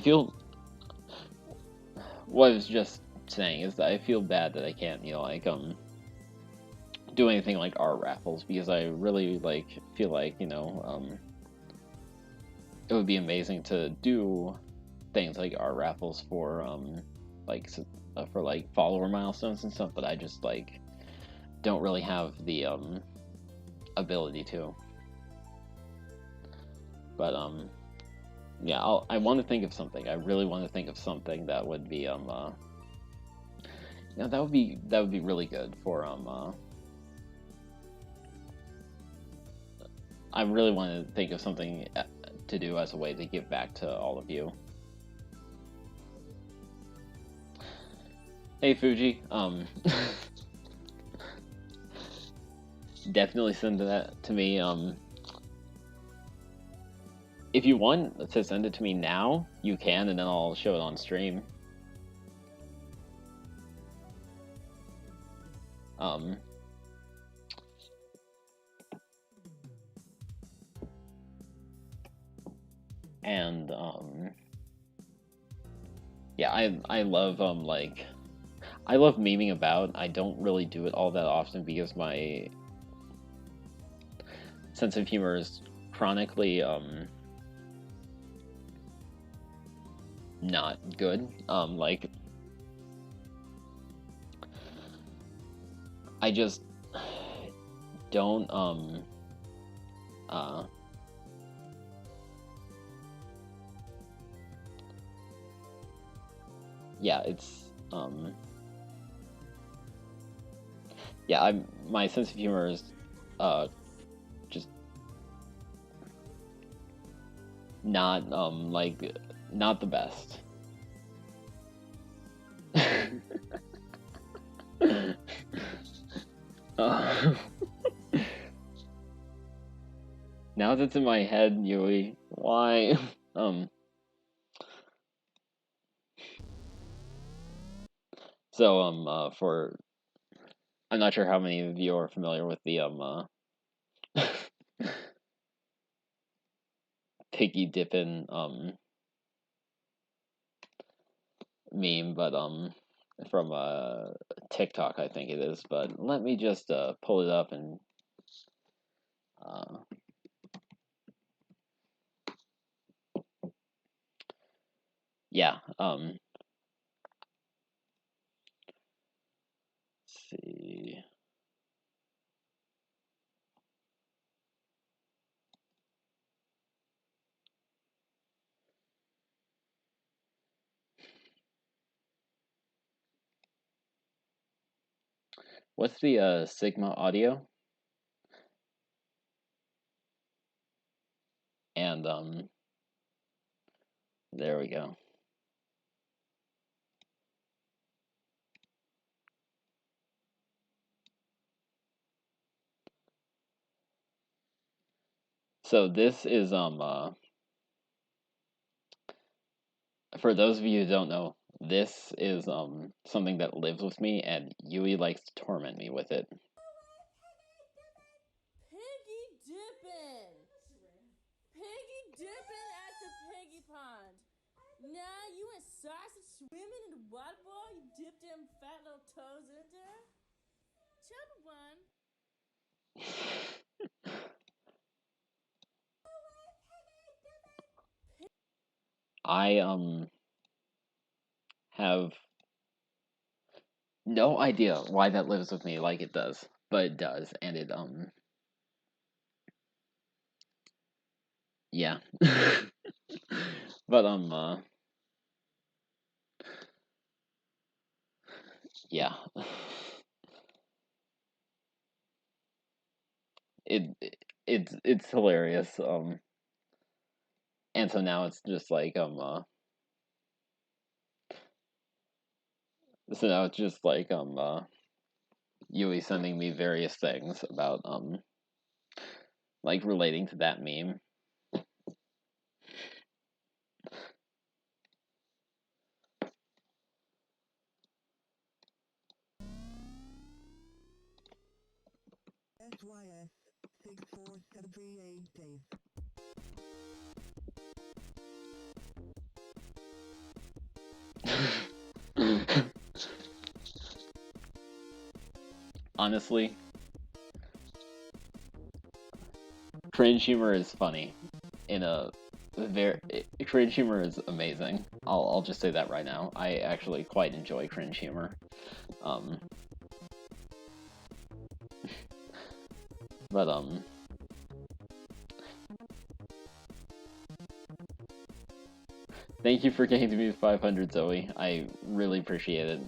feel what I was just saying is that I feel bad that I can't, like do anything like art raffles because I really like feel like, it would be amazing to do things like art raffles for like for like follower milestones and stuff, but I just like don't really have the ability to. But yeah, I want to think of something. I really want to think of something that would be that would be really good for I really want to think of something to do as a way to give back to all of you. Hey Fuji, definitely send that to me. If you want to send it to me now, you can, and then I'll show it on stream. Um, and yeah, I love like I love memeing about. I don't really do it all that often because my sense of humor is chronically not good. Like I just don't uh yeah, it's yeah, my sense of humor is just not like not the best. uh, now that's in my head, Yui. Why? um so for I'm not sure how many of you are familiar with the piggy dipping meme, but from TikTok I think it is. But let me just pull it up and uh, yeah. Let's see. What's the Sigma audio? And there we go. So this is for those of you who don't know, this is something that lives with me, and Yui likes to torment me with it. Piggy dipping! Piggy dipping at the piggy pond. Now you and sausage swimming in the water bowl, you dip them fat little toes in there. Chubba one. I have no idea why that lives with me like it does, but it does, and it yeah. But yeah. It's hilarious. And so now it's just like so now it's just like Yui sending me various things about like relating to that meme. SYS 64738 days. Honestly, cringe humor is funny. In a very cringe humor is amazing. I'll just say that right now. I actually quite enjoy cringe humor. Um, but thank you for getting to me 500, Zoe. I really appreciate it.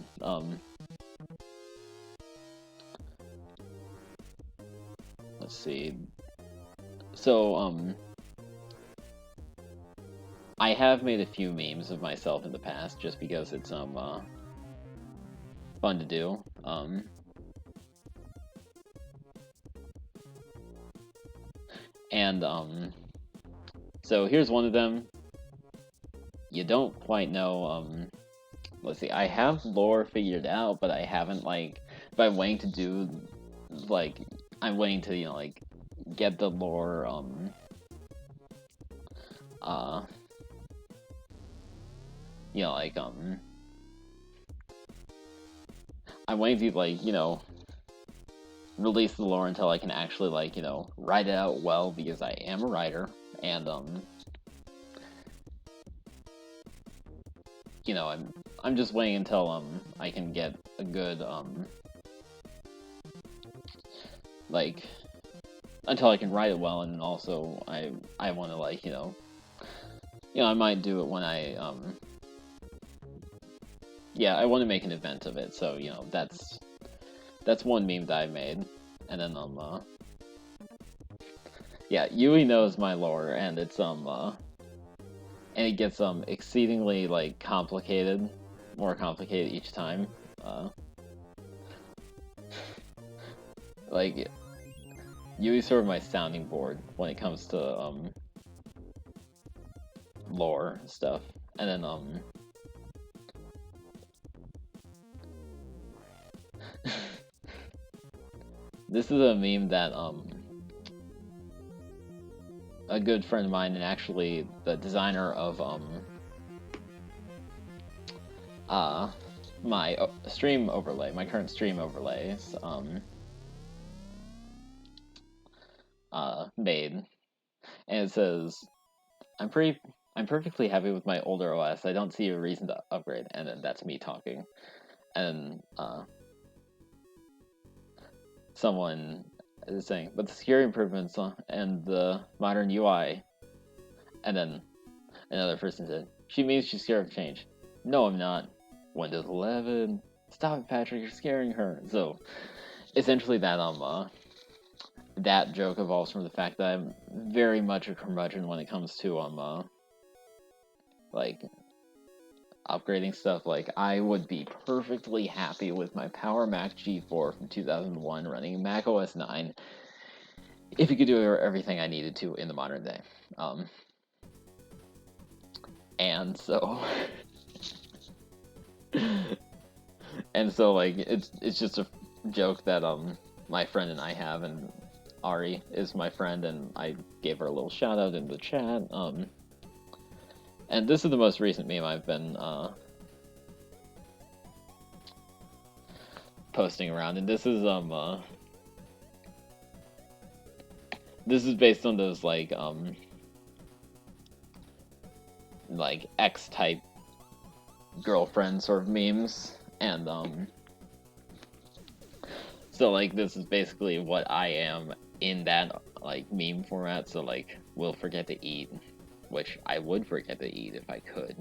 Let's see. So I have made a few memes of myself in the past just because it's fun to do. And so here's one of them. You don't quite know let's see, I have lore figured out, but I haven't like if I'm waiting to do like I'm waiting to, like get the lore uh like I'm waiting to like, release the lore until I can actually like, write it out well because I am a writer and I'm just waiting until I can get a good like until I can write it well, and also I want to like, I might do it when I yeah, I want to make an event of it. So, that's one meme that I made. And then yeah, Yui knows my lore, and it's and it gets exceedingly like complicated, more complicated each time. Like Yui's sort of my sounding board when it comes to lore stuff. And then this is a meme that a good friend of mine, and actually the designer of my stream overlay, my current stream overlays, made, and it says, I'm perfectly happy with my older OS. I don't see a reason to upgrade." And then that's me talking, and someone is saying, "But the security improvements and the modern UI," and then another person said, "She means she's scared of change." No, I'm not. Windows 11. Stop it, Patrick. You're scaring her. So, essentially, that joke evolves from the fact that I'm very much a curmudgeon when it comes to like upgrading stuff. Like, I would be perfectly happy with my Power Mac G4 from 2001 running Mac OS 9, if you could do everything I needed to in the modern day. And so and so like it's just a joke that my friend and I have, and Ari is my friend, and I gave her a little shout out in the chat. And this is the most recent meme I've been posting around, and this is based on those like X type girlfriend sort of memes, and so like this is basically what I am in that like meme format. So like, we'll forget to eat, which I would forget to eat if I could.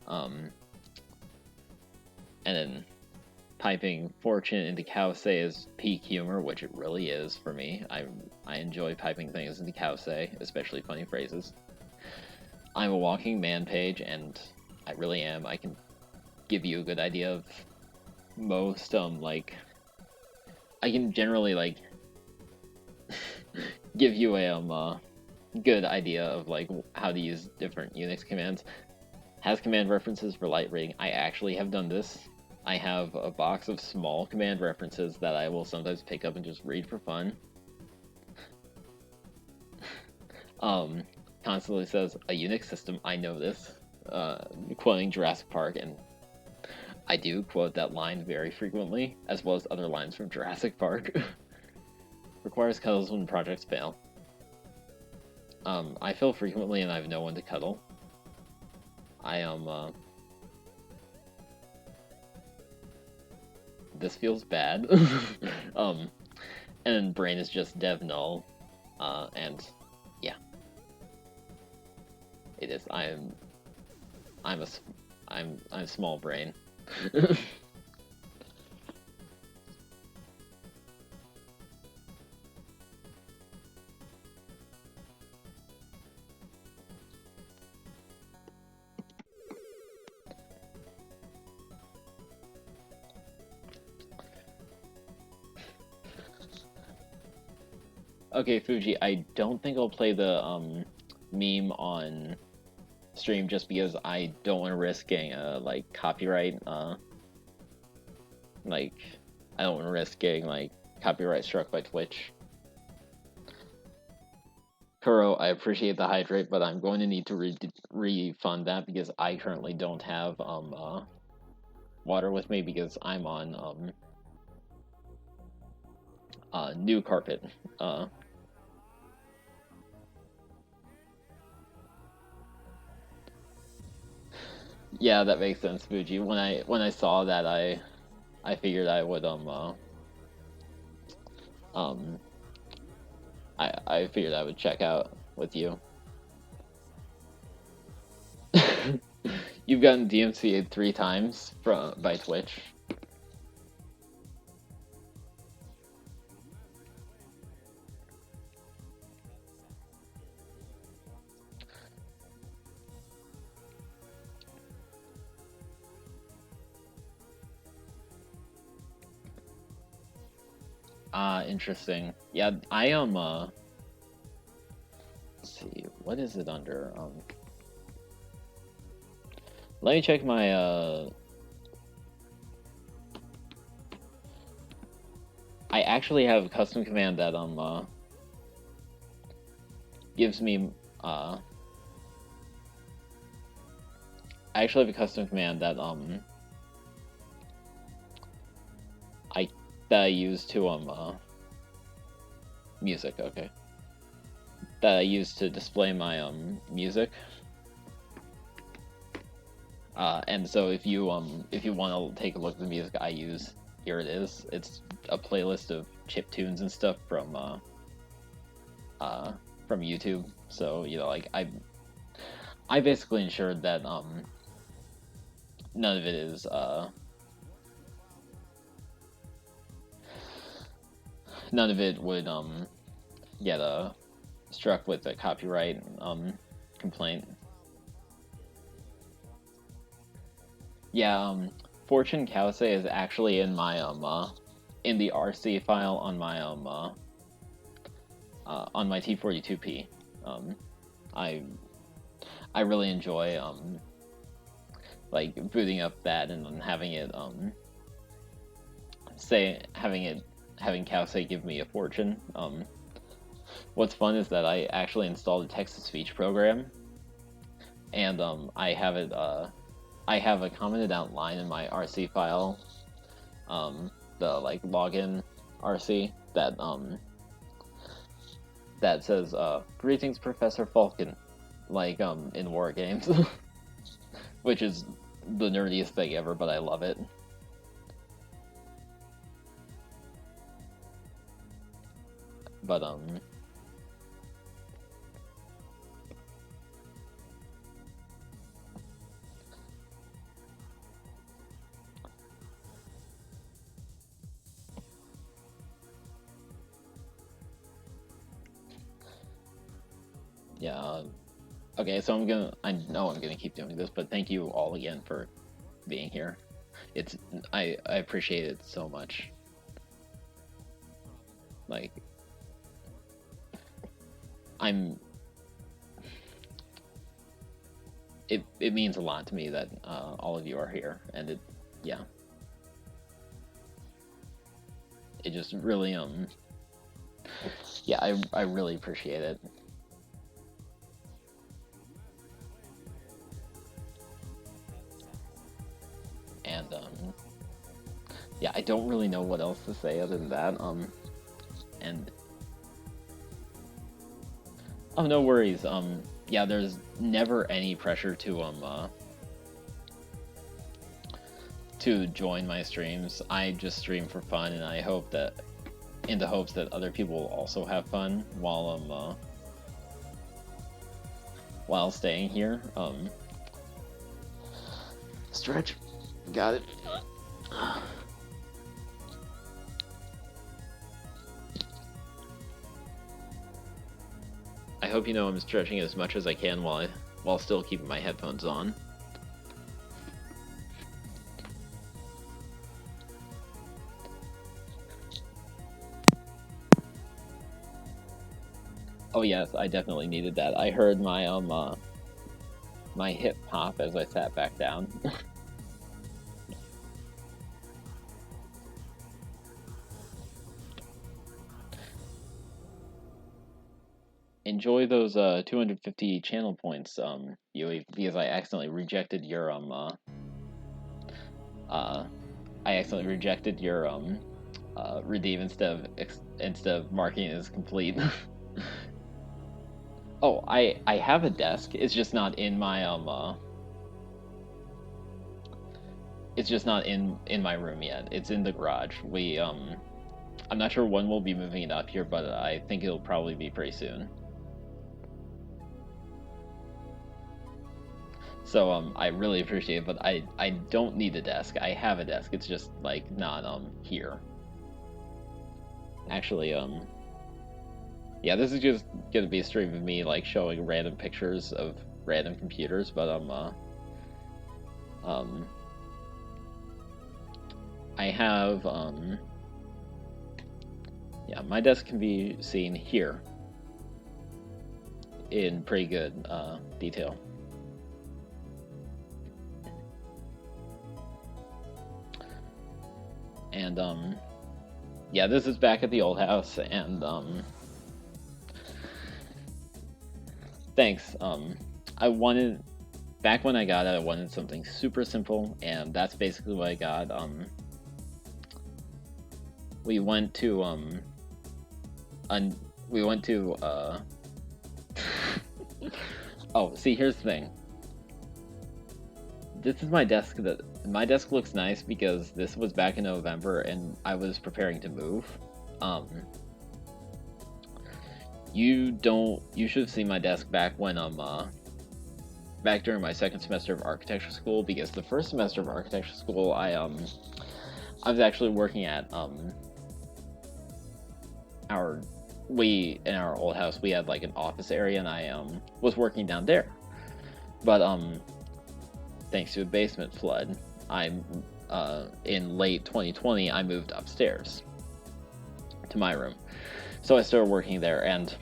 And then piping fortune into Kause is peak humor, which it really is for me. I enjoy piping things into Kause, especially funny phrases. I'm a walking man page, and I really am. I can give you a good idea of most like I can generally like give you a good idea of like how to use different Unix commands. Has command references for light reading. I actually have done this. I have a box of small command references that I will sometimes pick up and just read for fun. Constantly says, a Unix system, I know this. Quoting Jurassic Park, and I do quote that line very frequently, as well as other lines from Jurassic Park. Requires cuddles when projects fail. I fail frequently and I have no one to cuddle. I am, this feels bad. And brain is just dev null. And yeah. It is. I'm small brain. Okay, Fuji, I don't think I'll play the meme on stream just because I don't want to risk getting like copyright like I don't want to risk getting like copyright struck by Twitch. Kuro, I appreciate the hydrate, but I'm going to need to refund that because I currently don't have water with me because I'm on new carpet. Yeah, that makes sense, Fuji. When I saw that, I figured I would I figured I would check out with you. You've gotten DMCA'd 3 times by Twitch. Interesting. Yeah, I am let's see, what is it under? Let me check my I actually have a custom command that gives me I actually have a custom command that I use to music, okay. That I use to display my music. And so if you want to take a look at the music I use, here it is. It's a playlist of chiptunes and stuff from YouTube. So, you know, like I basically ensured that none of it is none of it would get struck with a copyright complaint. Yeah, Fortune Kause is actually in my in the RC file on my on my T42P. I really enjoy like booting up that and then having it having Cowsay give me a fortune. What's fun is that I actually installed a text-to-speech program, and I have it I have a commented out line in my RC file, the like login RC that says greetings Professor Falcon, like in war games, which is the nerdiest thing ever, but I love it. But yeah, okay, so I know I'm gonna keep doing this, but thank you all again for being here. I appreciate it so much. Like, it means a lot to me that all of you are here, and yeah, it just really yeah, I really appreciate it. And yeah, I don't really know what else to say other than that. And oh, no worries. Yeah, there's never any pressure to join my streams. I just stream for fun, and I hope that, in the hopes that other people will also have fun while staying here. Stretch, got it. I hope you know I'm stretching as much as I can while still keeping my headphones on. Oh yes, I definitely needed that. I heard my my hip pop as I sat back down. Enjoy those 250 channel points, Yui, because I accidentally rejected your redeem instead of marking it as complete. Oh, I have a desk. It's just not in my it's just not in my room yet. It's in the garage. I'm not sure when we'll be moving it up here, but I think it'll probably be pretty soon. So I really appreciate it, but I don't need a desk. I have a desk. It's just like not here. Actually, yeah, this is just gonna be a stream of me like showing random pictures of random computers, but I have yeah, my desk can be seen here in pretty good detail. And yeah, this is back at the old house, and thanks. Back when I got it, I wanted something super simple, and that's basically what I got. We went to oh, see, here's the thing. This is my desk. My desk looks nice because this was back in November, and I was preparing to move. You should have seen my desk back when back during my second semester of architecture school, because the first semester of architecture school I was actually working at in our old house we had like an office area, and I was working down there. But thanks to a basement flood, in late 2020 I moved upstairs to my room. So I started working there, and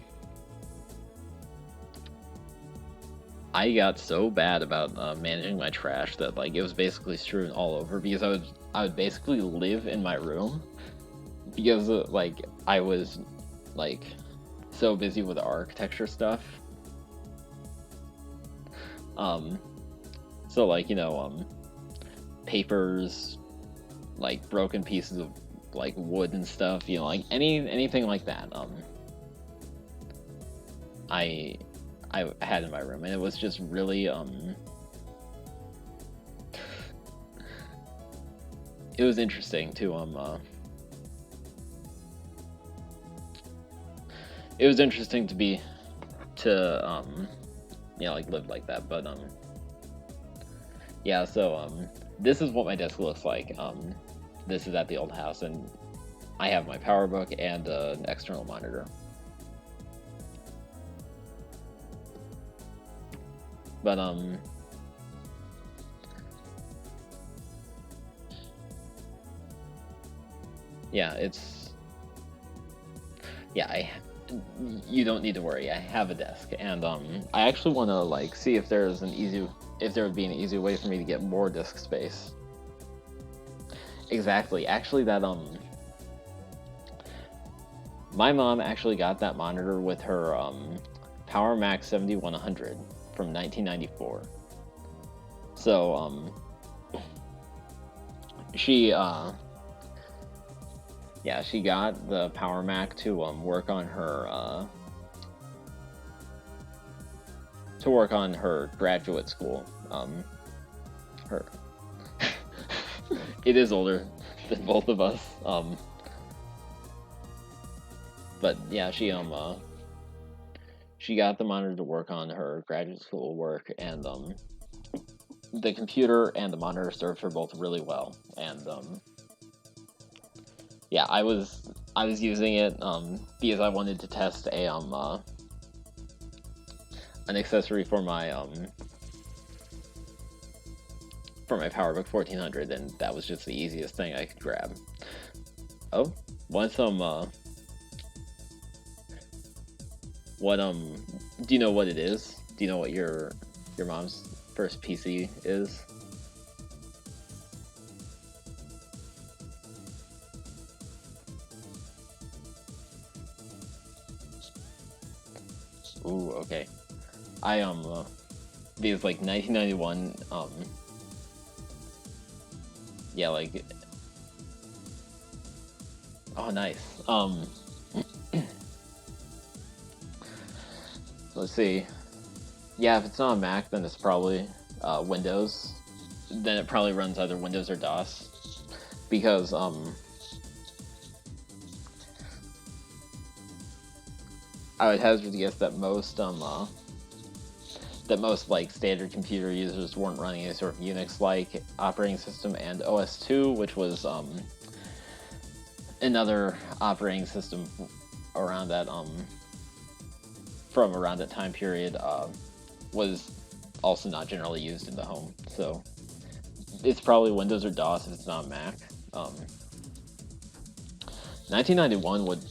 I got so bad about managing my trash that like it was basically strewn all over, because I would basically live in my room, because like I was like so busy with the architecture stuff. So like, you know, papers, like broken pieces of like wood and stuff, you know, like anything like that. I had in my room, and it was just really it was interesting to it was interesting to be to you know, like live like that. But yeah, so this is what my desk looks like. This is at the old house, and I have my power book and an external monitor. But yeah, you don't need to worry. I have a desk, and I actually want to like see if there would be an easy way for me to get more disk space. Exactly. Actually, that my mom actually got that monitor with her Power Mac 7100 from 1994. So she yeah, she got the Power Mac to work on her graduate school. Her it is older than both of us. But yeah, she got the monitor to work on her graduate school work, and the computer and the monitor served her both really well. And yeah, I was using it because I wanted to test a an accessory for my PowerBook 1400, and that was just the easiest thing I could grab. Oh, want some what do you know what it is? Do you know what your mom's first PC is? Ooh, okay. I because like 1991 yeah, like, oh nice. Let's see. Yeah, if it's not a Mac, then it's probably Windows. Then it probably runs either Windows or DOS, because I would hazard to guess that most like standard computer users weren't running a sort of Unix-like operating system, and OS2, which was another operating system around that from around that time period, was also not generally used in the home. So it's probably Windows or DOS if it's not Mac. 1991 would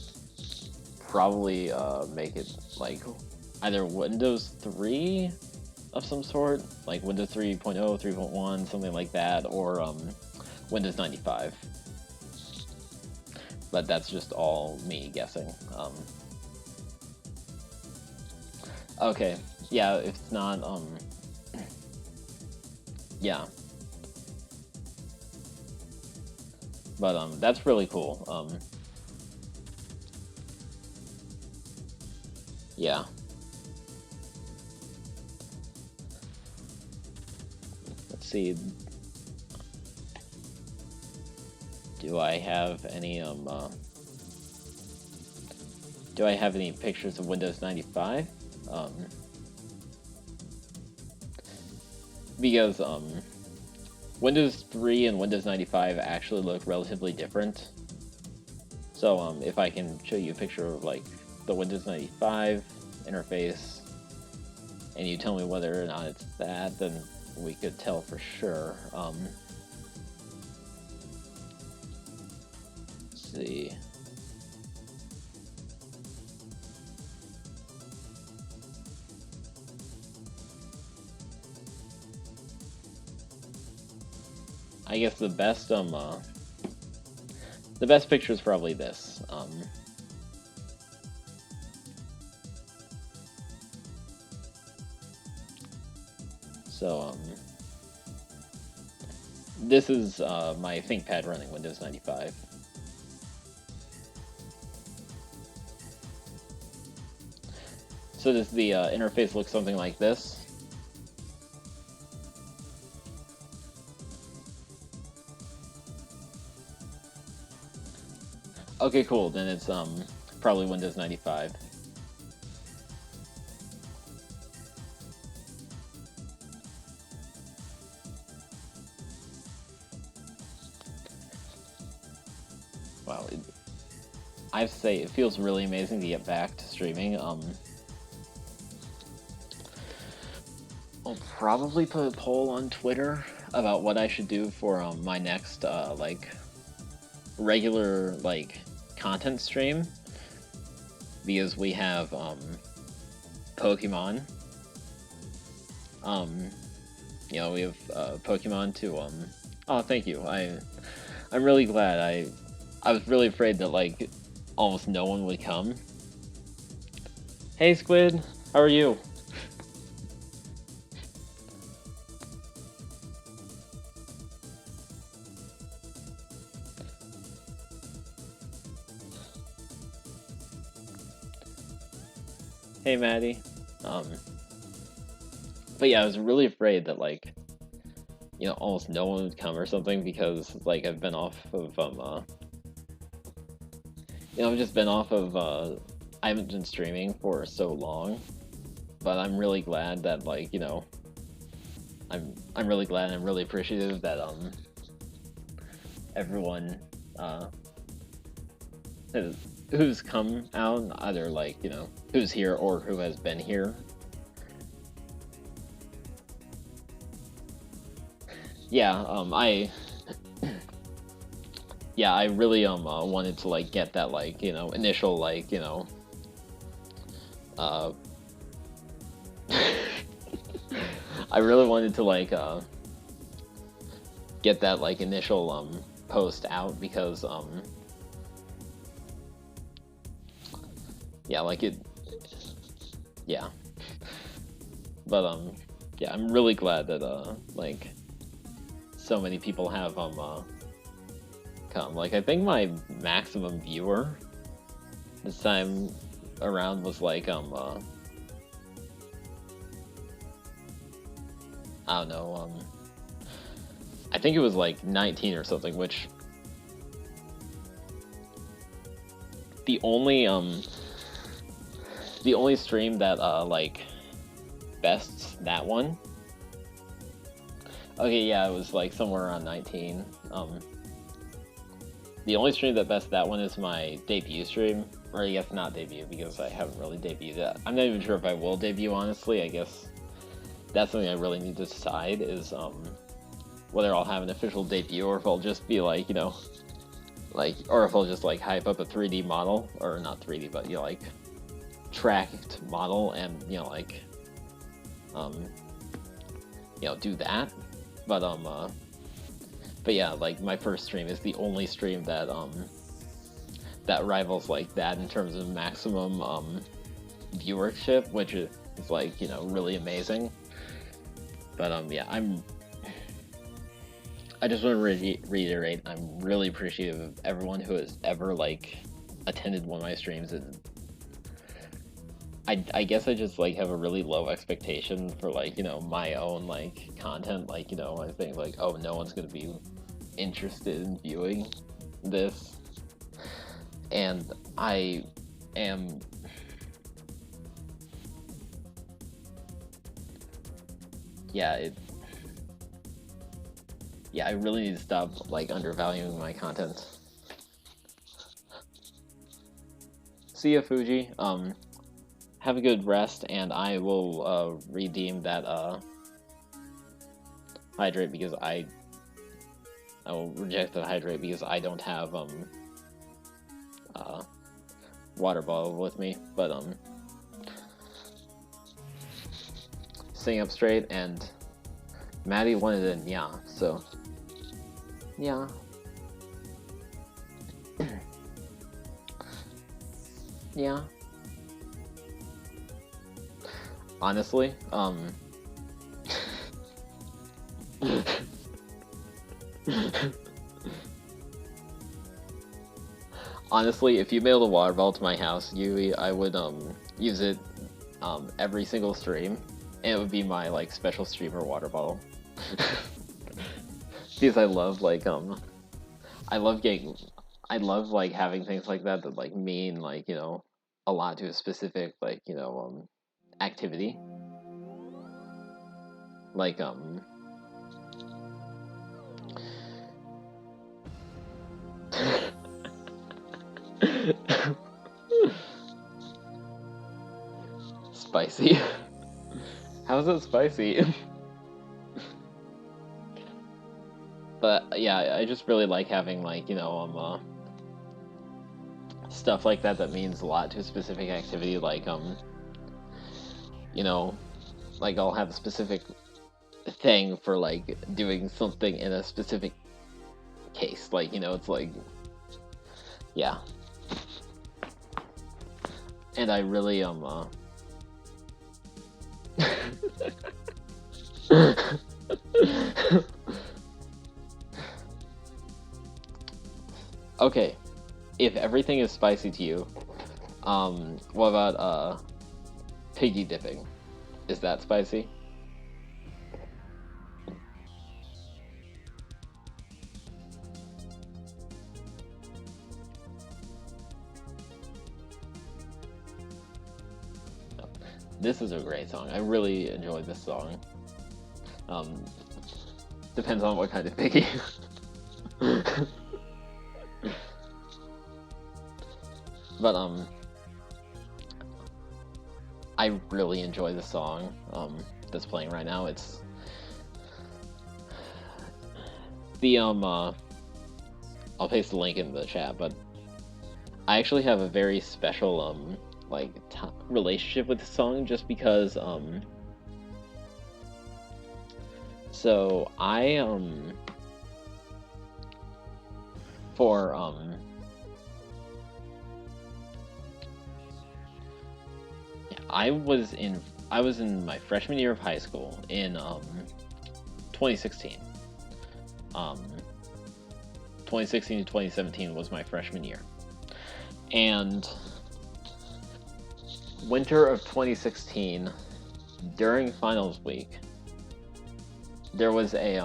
probably make it like either Windows 3 of some sort, like Windows 3.0, 3.1, something like that, or Windows 95. But that's just all me guessing. Okay, yeah, if it's not, yeah. But that's really cool. Yeah. Let's see. Do I have any pictures of Windows 95? Because Windows 3 and Windows 95 actually look relatively different. So if I can show you a picture of like the Windows 95 interface, and you tell me whether or not it's that, then we could tell for sure. Let's see. I guess the best picture is probably this. So this is my ThinkPad running Windows 95. So does the interface look something like this? Okay, cool. Then it's probably Windows 95. Wow, I have to say it feels really amazing to get back to streaming. I'll probably put a poll on Twitter about what I should do for my next like regular like content stream, because we have Pokemon. You know, we have Pokemon to oh, thank you. I'm really glad. I was really afraid that like almost no one would come. Hey Squid, how are you? Hey Maddie. But yeah, I was really afraid that like, you know, almost no one would come or something, because like I've been off of you know, I've just been off of I haven't been streaming for so long. But I'm really glad that like, you know, I'm really glad and I'm really appreciative that everyone who's come out, either like, you know, who's here or who has been here. Yeah, I really wanted to like get that like, you know, initial like, you know, I really wanted to like get that like initial post out, because yeah, like it, yeah, but yeah, I'm really glad that like so many people have come. Like I think my maximum viewer this time around was like I don't know, I think it was like 19 or something, which the only stream that like bests that one. Okay, yeah, it was like somewhere around 19. The only stream that bests that one is my debut stream, or I guess not debut, because I haven't really debuted that. I'm not even sure if I will debut, honestly. I guess that's something I really need to decide, is whether I'll have an official debut or if I'll just be like, you know, like, or if I'll just like hype up a 3D model, or not 3D, but you know, like tracked model, and you know, like you know, do that. But yeah, like my first stream is the only stream that that rivals like that in terms of maximum viewership, which is like, you know, really amazing. But yeah, I just want to reiterate, I'm really appreciative of everyone who has ever like attended one of my streams, and I guess I just like have a really low expectation for like, you know, my own like content. Like, you know, I think like, oh, no one's gonna be interested in viewing this, and I am yeah, I really need to stop like undervaluing my content. See ya, Fuji. Have a good rest, and I will redeem that hydrate, because I will reject the hydrate because I don't have water bottle with me. But sitting up straight, and Maddie wanted a nya, so Yeah. Yeah. Honestly, honestly, if you mailed a water bottle to my house, I would use it every single stream, and it would be my like special streamer water bottle. Because I love getting I love like having things like that that like mean like, a lot to a specific like, activity. Like spicy. How's it spicy? But yeah, I just really like having like, stuff like that that means a lot to a specific activity, like like I'll have a specific thing for like doing something in a specific case. Like, it's like, yeah. And I really Okay, if everything is spicy to you, what about piggy dipping? Is that spicy? This is a great song. I really enjoyed this song. Depends on what kind of piggy. But I really enjoy the song that's playing right now. It's the I'll paste the link in the chat, but I actually have a very special like relationship with the song, just because so I for I was in my freshman year of high school in 2016. 2016 to 2017 was my freshman year. And winter of 2016, during finals week, there was a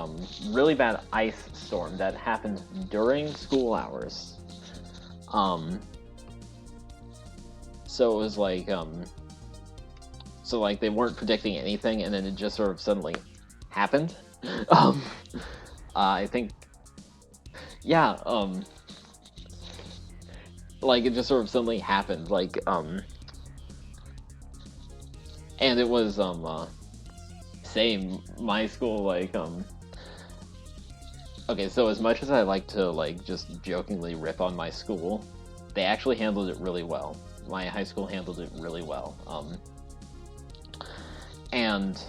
really bad ice storm that happened during school hours. So it was like so like they weren't predicting anything, and then it just sort of suddenly happened. I think, yeah, like it just sort of suddenly happened, like and it was same, my school, like okay, so as much as I like to like just jokingly rip on my school, they actually handled it really well. My high school handled it really well. And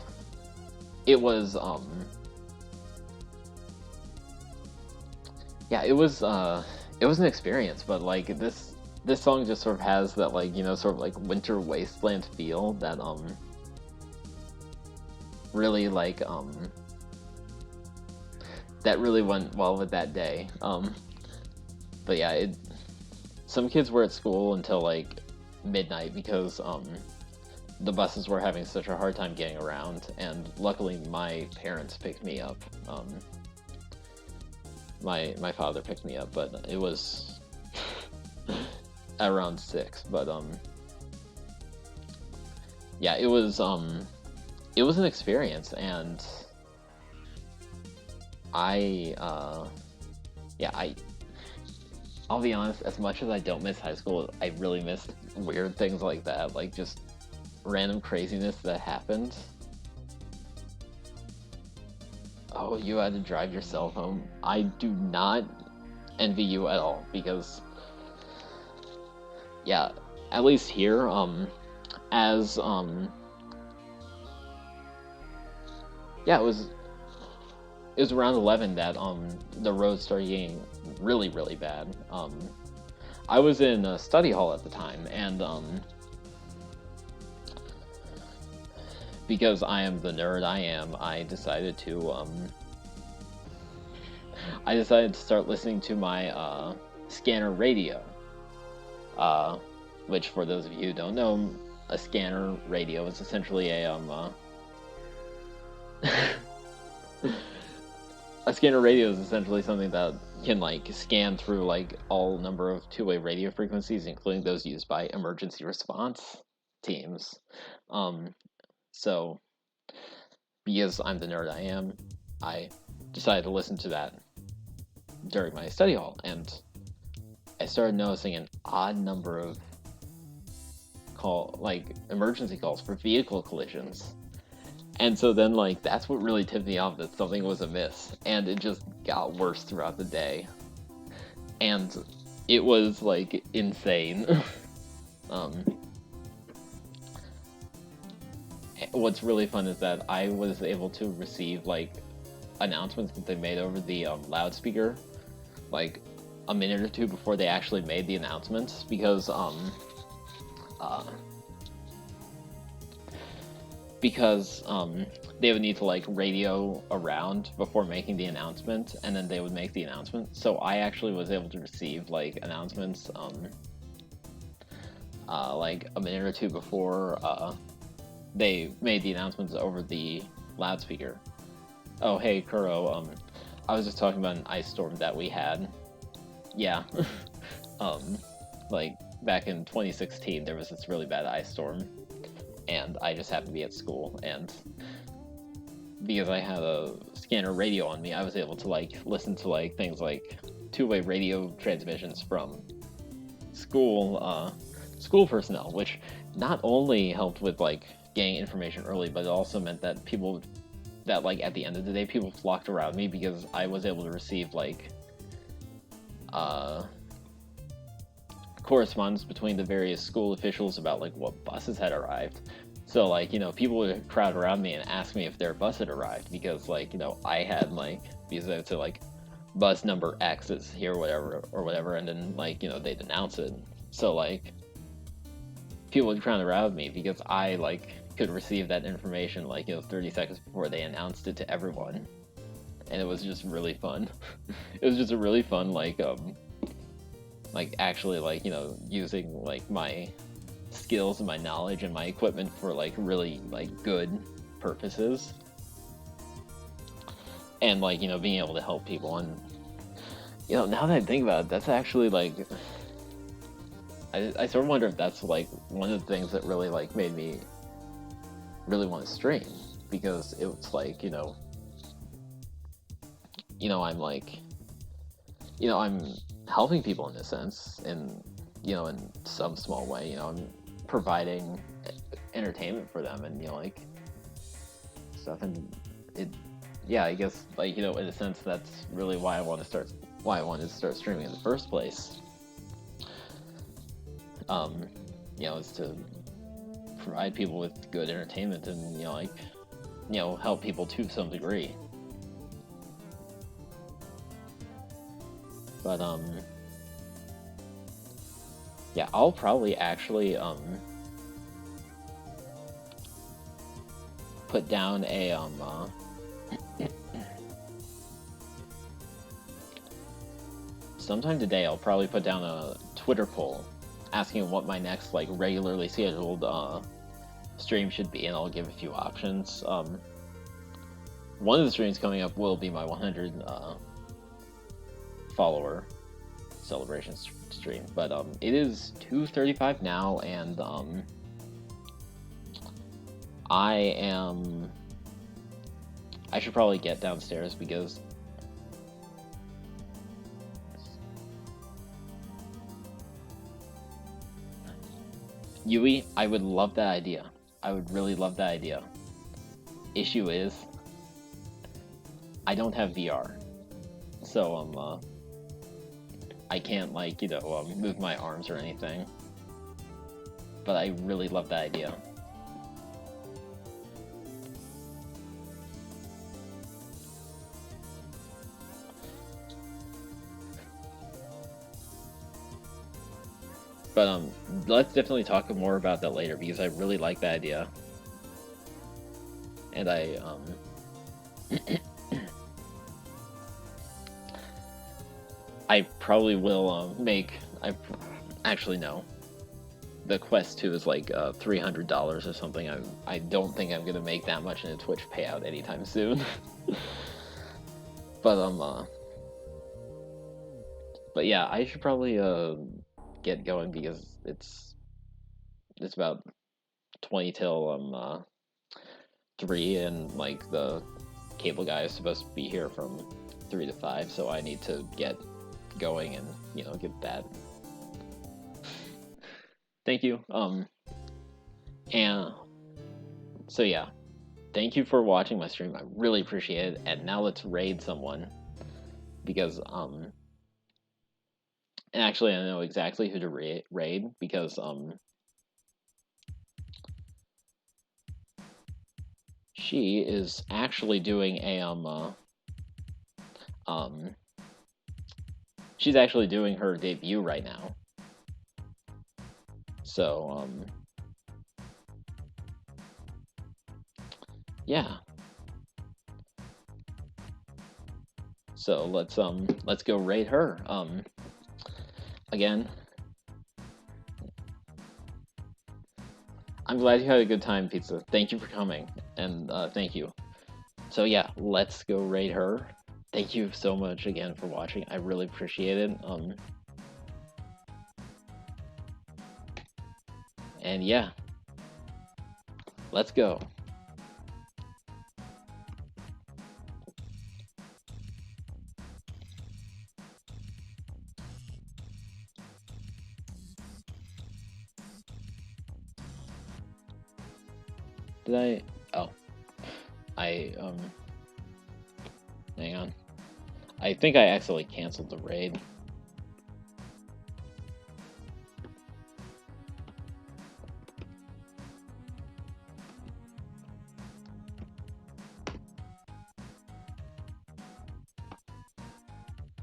it was yeah, it was an experience, but like this song just sort of has that like, sort of like winter wasteland feel that really like that really went well with that day. But yeah, some kids were at school until like midnight because the buses were having such a hard time getting around, and luckily my parents picked me up. My father picked me up, but it was around 6. But yeah, it was an experience, and I'll be honest, as much as I don't miss high school, I really miss weird things like that, like just random craziness that happened. Oh, you had to drive yourself home. I do not envy you at all, because yeah, at least here, as yeah, it was around 11 that the roads started getting really, really bad. I was in a study hall at the time, and because I am the nerd I am, I decided to start listening to my scanner radio. Which, for those of you who don't know, a scanner radio is essentially a a scanner radio is essentially something that can like scan through like all number of two-way radio frequencies, including those used by emergency response teams. So because I'm the nerd I am, I decided to listen to that during my study hall, and I started noticing an odd number of emergency calls for vehicle collisions. And so then, like, that's what really tipped me off that something was amiss, and it just got worse throughout the day. And it was, like, insane. What's really fun is that I was able to receive, like, announcements that they made over the loudspeaker, like, a minute or two before they actually made the announcements, because they would need to like radio around before making the announcement, and then they would make the announcement. So I actually was able to receive like announcements like a minute or two before they made the announcements over the loudspeaker. Oh hey Kuro, I was just talking about an ice storm that we had. Yeah. Like back in 2016 there was this really bad ice storm, and I just happened to be at school, and because I had a scanner radio on me, I was able to like listen to like things like two-way radio transmissions from school personnel, which not only helped with like getting information early, but it also meant that like at the end of the day people flocked around me because I was able to receive like correspondence between the various school officials about like what buses had arrived. So like, you know, people would crowd around me and ask me if their bus had arrived, because like, you know, I had like, because I would say like bus number X is here, whatever, and then like, you know, they'd announce it. So like people would crowd around me because I like could receive that information like, you know, 30 seconds before they announced it to everyone. And it was just really fun. It was just a really fun like actually like, you know, using like my skills and my knowledge and my equipment for like really like good purposes, and like, you know, being able to help people. And you know, now that I think about it, that's actually like I sort of wonder if that's like one of the things that really like made me really want to stream, because it was like, you know, I'm like, you know, I'm helping people in a sense, and you know, in some small way, you know, I'm providing entertainment for them, and you know, like stuff. And it, yeah, I guess like, you know, in a sense, that's really why I wanted to start streaming in the first place. You know, is to provide people with good entertainment, and you know, like, you know, help people to some degree. But yeah, I'll probably actually put down a sometime today I'll probably put down a Twitter poll asking what my next like regularly scheduled stream should be, and I'll give a few options. One of the streams coming up will be my 100 follower celebration stream, but it is 2:35 now, and I should probably get downstairs because Yui, I would love that idea. I would really love that idea. Issue is, I don't have VR, so I can't like, you know, move my arms or anything. But I really love that idea. But let's definitely talk more about that later because I really like that idea. And I probably will actually no. The Quest 2 is like $300 or something. I don't think I'm gonna make that much in a Twitch payout anytime soon. But but yeah, I should probably get going because it's about 20 till 3, and like the cable guy is supposed to be here from 3 to 5, so I need to get going and get that. Thank you. And so yeah, thank you for watching my stream. I really appreciate it. And now let's raid someone because and actually I know exactly who to raid because she is actually doing a she's actually doing her debut right now. So yeah. So let's go raid her. Again, I'm glad you had a good time, Pizza. Thank you for coming, and thank you. So yeah, let's go raid her. Thank you so much again for watching. I really appreciate it. And yeah, let's go. Did I? Oh, I hang on. I think I accidentally canceled the raid.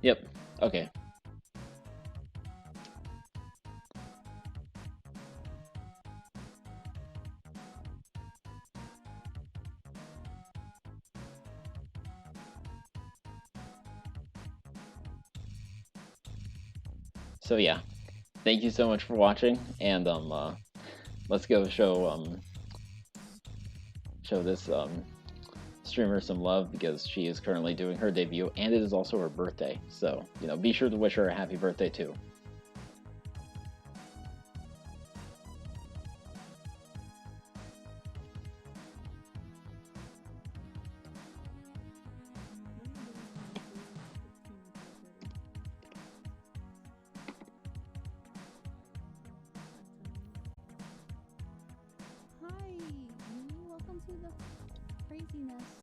Yep. Okay. So yeah, thank you so much for watching, and let's go show this streamer some love because she is currently doing her debut, and it is also her birthday. So be sure to wish her a happy birthday too. Hi, welcome to the craziness.